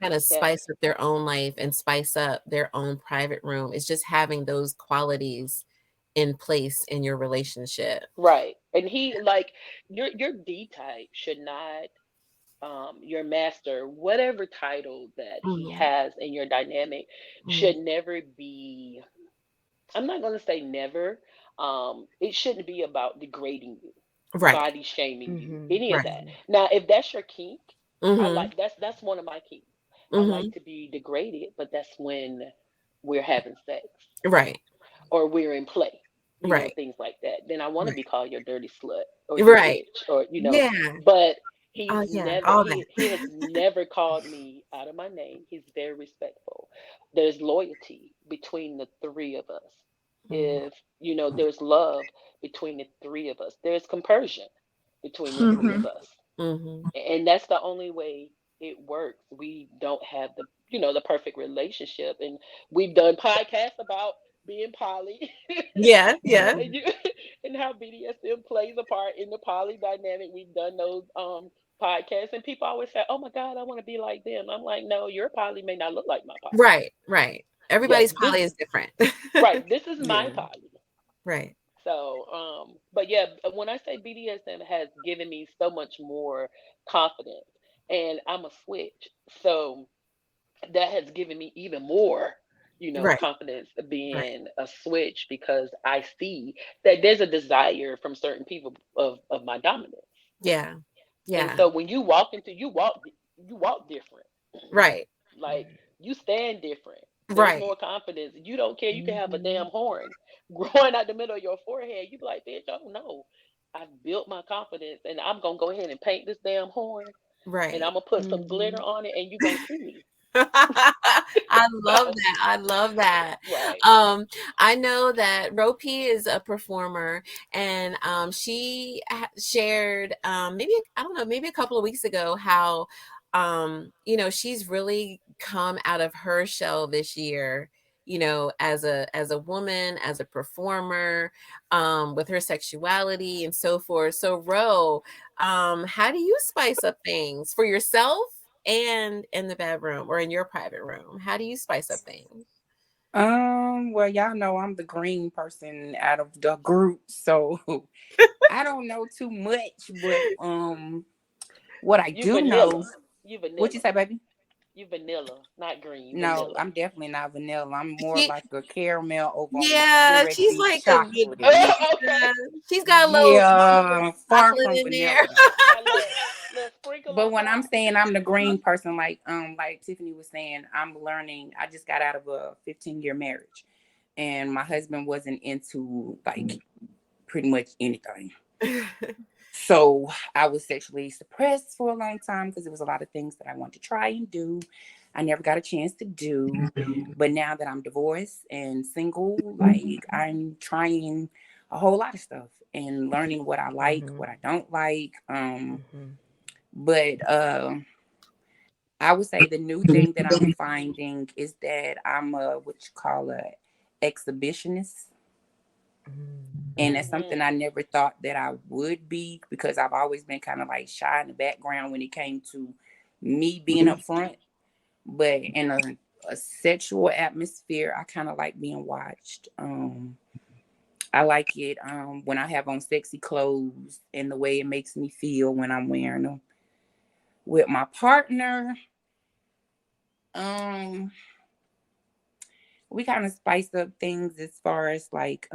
C: kind of
B: Yes.
C: spice up their own life and spice up their own private room. It's just having those qualities in place in your relationship.
B: Right. And he like your D type should not your master, whatever title that he
C: Mhm,
B: has in your dynamic
C: mhm.
B: should never be, I'm not going to say never. It shouldn't be about degrading you,
C: Right,
B: body shaming you,
D: Mm-hmm.
B: any of
C: right.
B: that. Now, if that's your kink, I
C: Mhm,
B: like that's one of my kinks. I like
C: mhm.
B: to be degraded, but that's when we're having sex
C: Right,
B: or we're in play,
C: right,
B: things like that. Then I want to
C: right,
B: be called your dirty slut or your
C: right.
B: bitch or
C: Yeah.
B: but
C: Oh,
B: he's
C: yeah,
B: never
C: all that.
B: he has never called me out of my name. He's very respectful. There's loyalty between the three of us.
C: Mhm,
B: If there's love between the three of us. There's compersion between the three
A: Mm-hmm.
B: of us.
C: mhm.
B: And that's the only way it works. We don't have the perfect relationship, and we've done podcasts about being poly
C: Yeah, yeah.
B: and you and how BDSM plays a part in the poly dynamic. We've done those podcasts, and people always say, "Oh my God, I want to be like them." I'm like, "No, your poly may not look like my poly.
C: Right, right.
B: Yes,
C: Everybody's
B: this
C: poly is different.
B: right. This is my
D: Yeah.
B: poly."
C: Right.
B: So, but yeah, when I say BDSM has given me so much more confidence, and I'm a switch, so that has given me even more,
C: Right,
B: confidence
C: right.
B: being a switch because I see that there's a desire from certain people of my dominance,
C: Yeah,
B: and
C: yeah.
B: so when you walk different,
C: Right,
B: like you stand different. There's
C: right.
B: more confidence. You don't care. You can have a
D: Mm-hmm.
B: damn horn growing out the middle of your forehead. You be like, bitch, oh no. I've built my confidence and I'm gonna go ahead and paint this damn horn and I'm
C: Right.
B: gonna put some
D: Mm-hmm.
B: glitter on it and you gonna see me.
C: I love
B: So
C: that. I love that.
B: right.
C: I know that Ropi is a performer, and she shared maybe I don't know, maybe a couple of weeks ago how she's really come out of her shell this year. As a woman, as a performer, with her sexuality and so forth. So, Ro, how do you spice up things for yourself and in the bedroom or in your private room? How do you spice up things?
F: Well, y'all know I'm the green person out of the group, so I don't know too much, but what I
B: You
F: do know,
B: vanilla. You
F: what you
B: vanilla.
F: say, baby?
B: You vanilla, not green,
F: No,
B: vanilla.
F: I'm definitely not vanilla. I'm more
C: She,
F: like a caramel over on the
C: yeah,
F: syrup
C: she's like a
F: chocolate.
C: yeah.
B: Okay.
C: She's got a little
F: Yeah, far
C: chocolate
F: from
C: in there.
F: vanilla though.
B: You got a little sprinkle
F: But
B: on
F: when I'm
B: top.
F: saying I'm the green person, like Tiffany was saying, I'm learning. I just got out of a 15-year marriage, and my husband wasn't into like pretty much anything. So I was sexually suppressed for a long time because there was a lot of things that I wanted to try and do. I never got a chance to do. But now that I'm divorced and single, like I'm trying a whole lot of stuff and learning what I like,
D: Mm-hmm.
F: what I don't like.
D: Mm-hmm.
F: But I would say the new thing that I'm finding is that I'm a what you call a exhibitionist. And that's something I
B: Mm.
F: never thought that I would be because I've always been kind of like shy in the background when it came to me being up front. But in a sexual atmosphere, I kind of like being watched. I like it when I have on sexy clothes and the way it makes me feel when I'm wearing them. With my partner, um, we kind of spice up things as far as like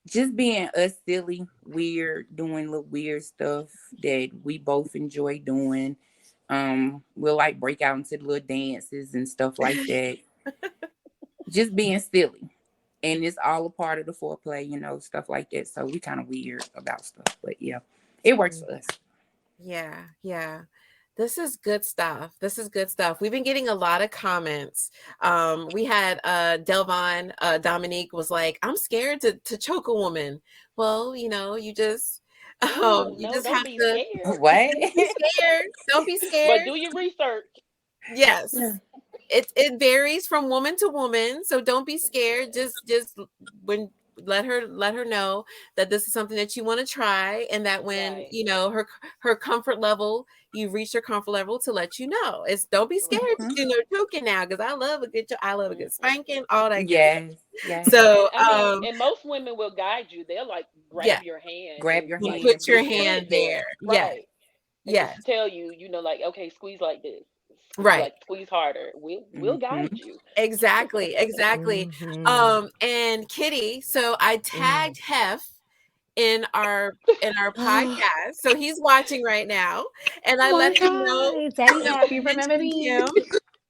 F: just being us silly, weird, doing little weird stuff that we both enjoy doing. We'll like break out into little dances and stuff like that. Just being silly. And it's all a part of the foreplay, stuff like that. So we kind of weird about stuff. But yeah, it works for us.
C: Yeah, yeah. This is good stuff. This is good stuff. We've been getting a lot of comments. We had Delvon, Dominique was like, I'm scared to choke a woman. Well, you just
B: Oh
C: you
B: no,
C: just
B: don't
C: have
B: be
C: to
B: scared.
F: What?
C: don't be scared. Don't be
B: But
C: scared.
B: do your research.
C: Yes. It varies from woman to woman, so don't be scared. Just when let her know that this is something that you want to try, and that when
B: Right.
C: her comfort level, you've reached her comfort level, to let you know. It's don't be scared
B: Right.
C: to
F: Mhm.
C: choking now, because I love a good
B: Mm-mm.
C: spanking, all that good stuff.
F: Yes, yes.
C: So
B: And I mean, and most women will guide you. They'll like
C: yeah,
B: grab your hand
F: Grab
B: and
F: your
C: you
B: like
C: put
F: hand,
C: your
F: push
B: just
F: it.
C: hand
B: sit there,
C: there. Yes,
B: right? And
C: yes,
B: just tell you, like, okay, squeeze like this,
C: right.
B: like squeeze harder. We'll
F: Hmm.
B: guide you.
C: Exactly, exactly.
D: Mhm.
C: And Kitty, so I
D: Mm.
C: tagged Hef in our podcast. So he's watching right now. And I
D: Oh my
C: let him know
D: God. Daddy
C: that
D: Happy,
C: we
D: remember
C: mentioned
D: me?
C: him.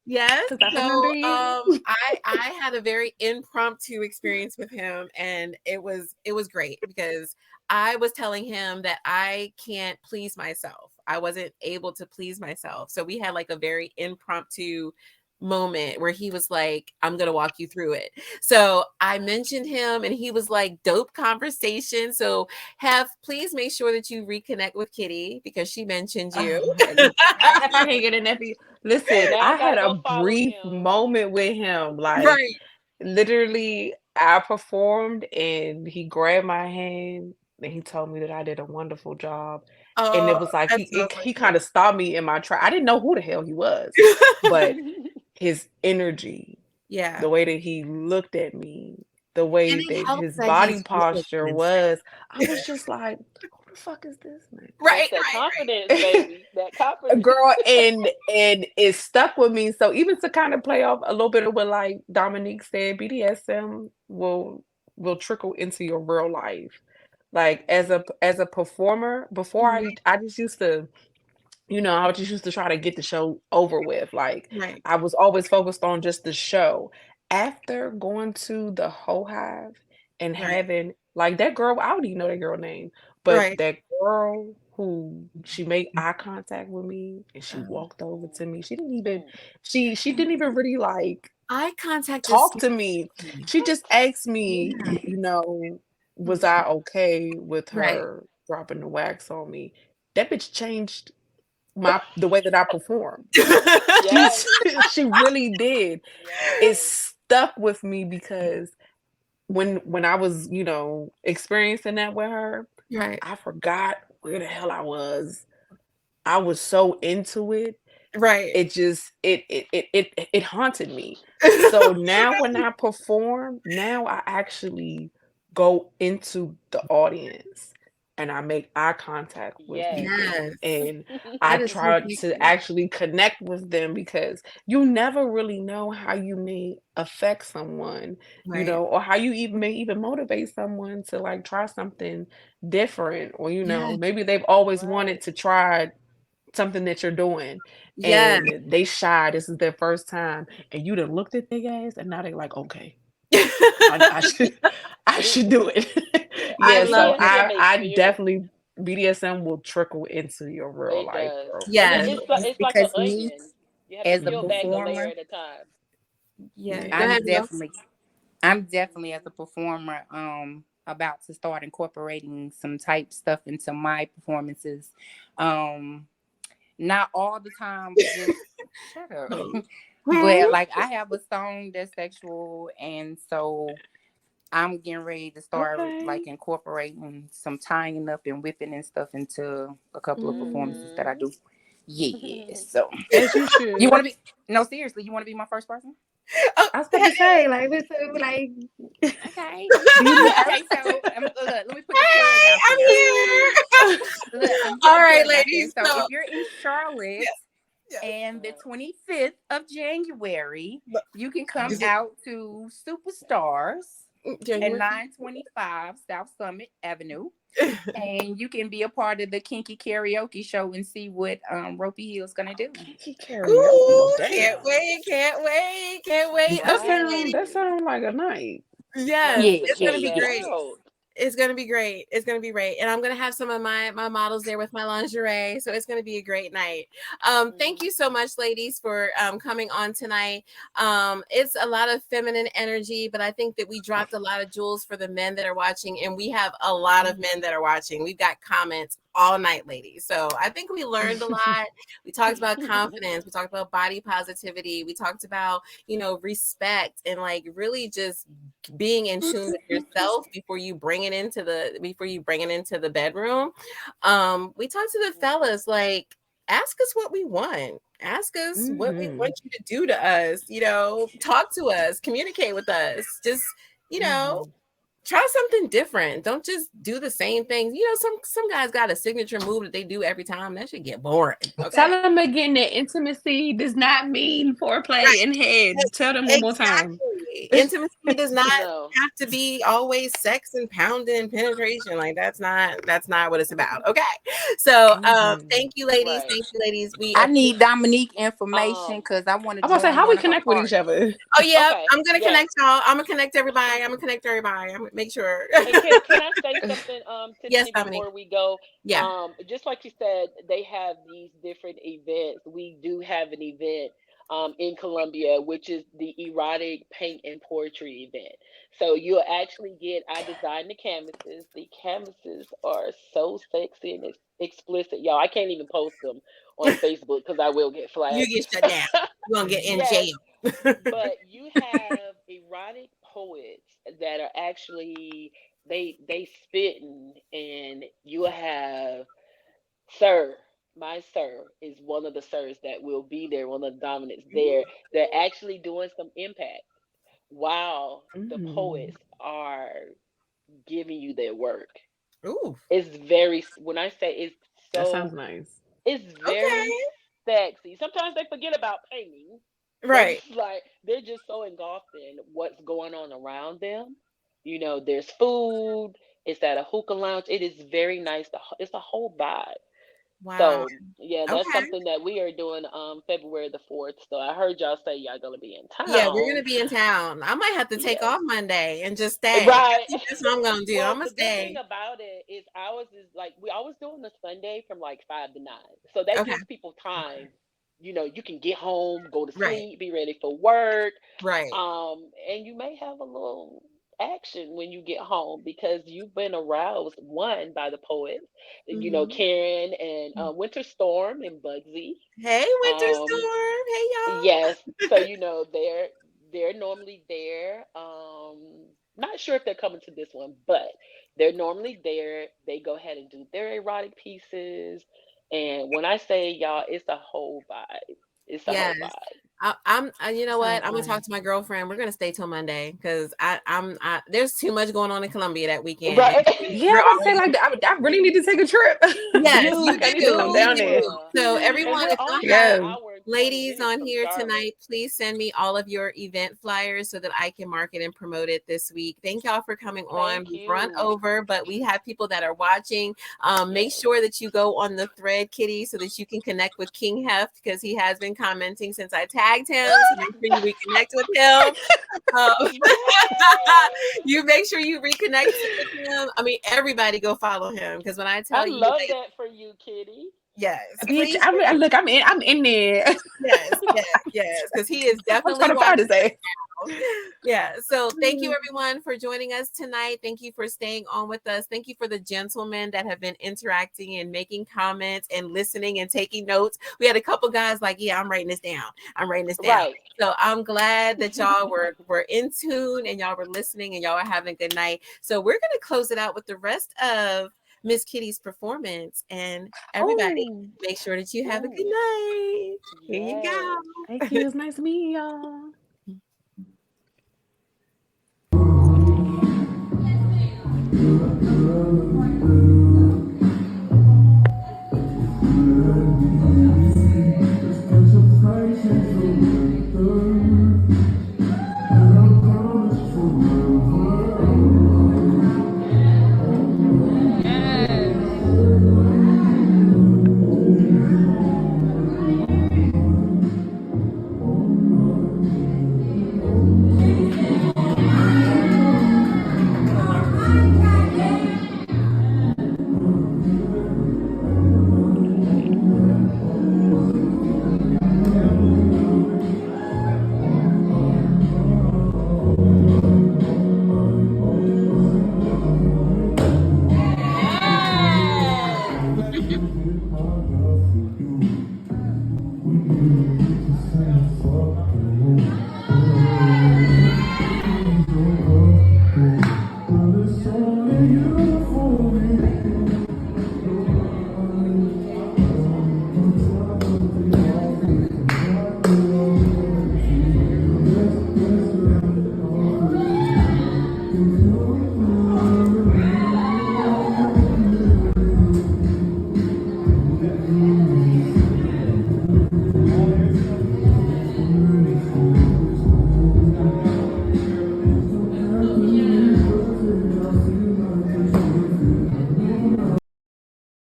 C: Yes.
D: Because I
C: So
D: remember you.
C: I had a very impromptu experience with him, and it was great, because I was telling him that I can't please myself. I wasn't able to please myself. So we had like a very impromptu moment where he was like, I'm gonna walk you through it. So I mentioned him, and he was like, dope conversation. So please make sure that you reconnect with Kitty, because she mentioned you.
D: I have to hang it in every. Listen,
B: Now I
D: I had
B: gotta
D: a
B: go follow
D: brief
B: him.
D: moment with him. Like,
C: Right.
D: literally, I performed and he grabbed my hand and he told me that I did a wonderful job. And it
C: Oh,
D: was like
C: that's so
D: he
C: sweet.
D: kind of stopped me in my track. I didn't know who the hell he was, but his energy,
C: Yeah.
D: the way that he looked at me, the way
C: And it
D: that
C: helps
D: his
C: that he's
D: body posture
C: real.
D: was, I was just like, who the fuck is this man?
B: That's
C: Right,
B: that
C: right,
B: confidence, baby. That confidence.
D: Girl, and it stuck with me. So even to kind of play off a little bit of what like Dominique said, BDSM will trickle into your real life. Like as a performer, before
C: right.
D: I just used to, I just used to try to get the show over with. Like
C: Right,
D: I was always focused on just the show. After going to the Whole Hive and
C: right,
D: having like that girl, I don't even know that girl name, but
C: right.
D: that girl who she made eye contact with me and she
C: Um,
D: walked over to me. She didn't even
B: Mm.
D: she didn't even really like
C: eye contact is
D: talk
C: so
D: to me.
C: key.
D: She just asked me,
C: Yeah.
D: was I okay with
C: Right.
D: her dropping the wax on me? That bitch changed the way that I perform.
B: Yes.
D: She really did. It
B: Yes.
D: stuck with me because when I was, experiencing that with her,
C: Right,
D: I forgot where the hell I was. I was so into it.
C: right.
D: It just it haunted me. So now when I perform, now I actually go into the audience and I make eye contact with
B: Yes.
D: people
C: Yes.
D: and I
C: That is so
D: try to
C: beautiful.
D: actually connect with them because you never really know how you may affect someone,
C: Right.
D: or how you even may even motivate someone to like try something different or
C: Yes.
D: maybe they've always wanted
B: Right.
D: to try something that you're doing
C: Yes.
D: and they shy, this is their first time, and you done looked at their ass and now they're like, okay, I should I should do it.
B: Yeah.
C: I
D: Yeah,
C: love
D: so
C: it.
B: BDSM
D: I
B: experience.
D: definitely BDSM will trickle into your real
B: It
D: life,
B: does.
D: bro.
B: And
C: Yes.
F: Yes,
B: it's like an
F: because me
B: onion. You have to
F: as a
B: peel back a layer
F: performer,
B: at a time.
C: Yeah. Go
D: Yeah.
F: I'm
C: ahead, Bill.
F: definitely I'm definitely as a performer about to start incorporating some type stuff into my performances. Um Not all the time, but just shut up.
C: Hmm?
F: But like I have a song that's sexual, and so I'm getting ready to start
D: Okay.
F: like incorporating some tying up and whipping and stuff into a couple of performances that I
B: Hmm.
F: do. Yeah. So
D: As you
F: you
D: should.
F: want to be? No, seriously, you want to be my first person?
C: Oh,
D: I was about to say, like, like,
F: Okay.
D: beauty
F: Okay.
D: first.
F: So look, let me put the plug
C: hey,
F: out
C: I'm
F: there.
C: here.
F: Look, let me put
C: All
F: the
C: right,
F: plug out there.
C: ladies.
F: So
C: So
F: if you're in Charlotte
C: yes.
F: and the
B: Uh,
F: 25th of January,
C: But
F: you can come
C: is it
F: out to Superstars at
C: January?
F: 925 South Summit Avenue. And you can be a part of the Kinky Karaoke Show and see what Ropey Hill's gonna do.
D: Kinky karaoke,
C: Ooh, can't
D: damn.
C: wait, can't wait, can't wait.
D: That
C: Okay,
D: sound
B: right.
D: that
C: ladies.
D: sound like a night.
C: Yes,
F: Yeah,
B: Have to
C: it's
F: yeah,
C: gonna
B: check
C: be
B: that
F: yeah.
C: great.
B: out.
C: It's gonna be great. It's gonna be great, and I'm gonna have some of my models there with my lingerie, so it's gonna be a great night. Thank you so much, ladies, for coming on tonight. It's a lot of feminine energy, but I think that we dropped a lot of jewels for the men that are watching, and we have a lot of men that are watching. We've got comments all night, ladies. So I think we learned a lot. We talked about confidence. We talked about body positivity. We talked about, respect and like really just being in tune with yourself before you bring it into the bedroom. We talked to the fellas, like, ask us what we want. Ask us what we want you to do to us, talk to us, communicate with us. Just, try something different. Don't just do the same things. Some guys got a signature move that they do every time. That should get boring. Okay?
D: Tell them again that intimacy does not mean foreplay and head. Tell them one more time.
C: Intimacy does not have to be always sex and pounding and penetration. Like that's not what it's about. Okay. So thank you, ladies.
B: Right.
C: Thank you, ladies.
F: I need Dominque information because I want to.
D: I'm gonna say how we connect with each other.
C: Oh yeah, okay. I'm gonna connect y'all. I'm gonna connect everybody. I'm gonna make sure.
B: And can I say something, Tiffany,
C: yes,
B: before we go?
C: Yeah.
B: Just like you said, they have these different events. We do have an event in Colombia, which is the erotic paint and poetry event. So you'll actually I designed the canvases. The canvases are so sexy and explicit. Y'all, I can't even post them on Facebook because I will get flagged.
C: You get shut down. You're going to get in jail.
B: But you have erotic poets that are actually, they spitting, and you have my sir is one of the sirs that will be there, one of the dominants there. They're actually doing some impact while the poets are giving you their work.
C: Ooh.
B: It's very, when I say it's so,
D: that sounds nice.
B: It's very sexy. Sometimes they forget about painting.
C: Right.
B: It's like they're just so engulfed in what's going on around them. There's food. It's at a hookah lounge. It is very nice. It's a whole vibe.
C: Wow.
B: So yeah, that's something that we are doing February the 4th. So I heard y'all say y'all gonna be in town.
C: Yeah, we're gonna be in town. I might have to take off Monday and just stay.
B: Right.
C: That's what I'm gonna do.
B: Well,
C: I'm gonna
B: the
C: stay.
B: good thing about it is ours is like we always doing the Sunday from like 5 to 9. So that gives people time. You can get home, go to sleep, be ready for work.
C: Right.
B: And you may have a little action when you get home because you've been aroused, one, by the poets, Karen and Winter Storm and Bugsy.
C: Hey, Winter Storm. Hey, y'all.
B: Yes. So they're normally there. Not sure if they're coming to this one, but they're normally there. They go ahead and do their erotic pieces. And when I say y'all, it's a whole vibe. It's a whole vibe.
C: I'm you know what? I'm gonna talk to my girlfriend. We're gonna stay till Monday because I'm there's too much going on in Colombia that weekend.
D: Right. Yeah, I was saying like I really need to take a trip.
C: Yes,
D: I need to come down there.
C: So everyone, if y'all have ladies on here tonight, please send me all of your event flyers so that I can market and promote it this week. Thank y'all for coming on. We've run over, but we have people that are watching. Make sure that you go on the thread, Kitty, so that you can connect with King Heft because he has been commenting since I tagged him. So make sure you reconnect with him. You make sure you reconnect with him. I mean, everybody go follow him because when I tell you,
B: I love that for you, Kitty.
C: Yes,
D: bitch, I'm in there.
C: Yes, because he is definitely
D: to say.
C: Yeah. So thank you everyone for joining us tonight. Thank you for staying on with us. Thank you for the gentlemen that have been interacting and making comments and listening and taking notes. We had a couple guys like, yeah, I'm writing this down. Right. So I'm glad that y'all were in tune and y'all were listening and y'all are having a good night. So we're gonna close it out with the rest of Miss Kitty's performance, and everybody make sure that you have a good night. Here you go.
D: Thank you. It's nice to meet y'all.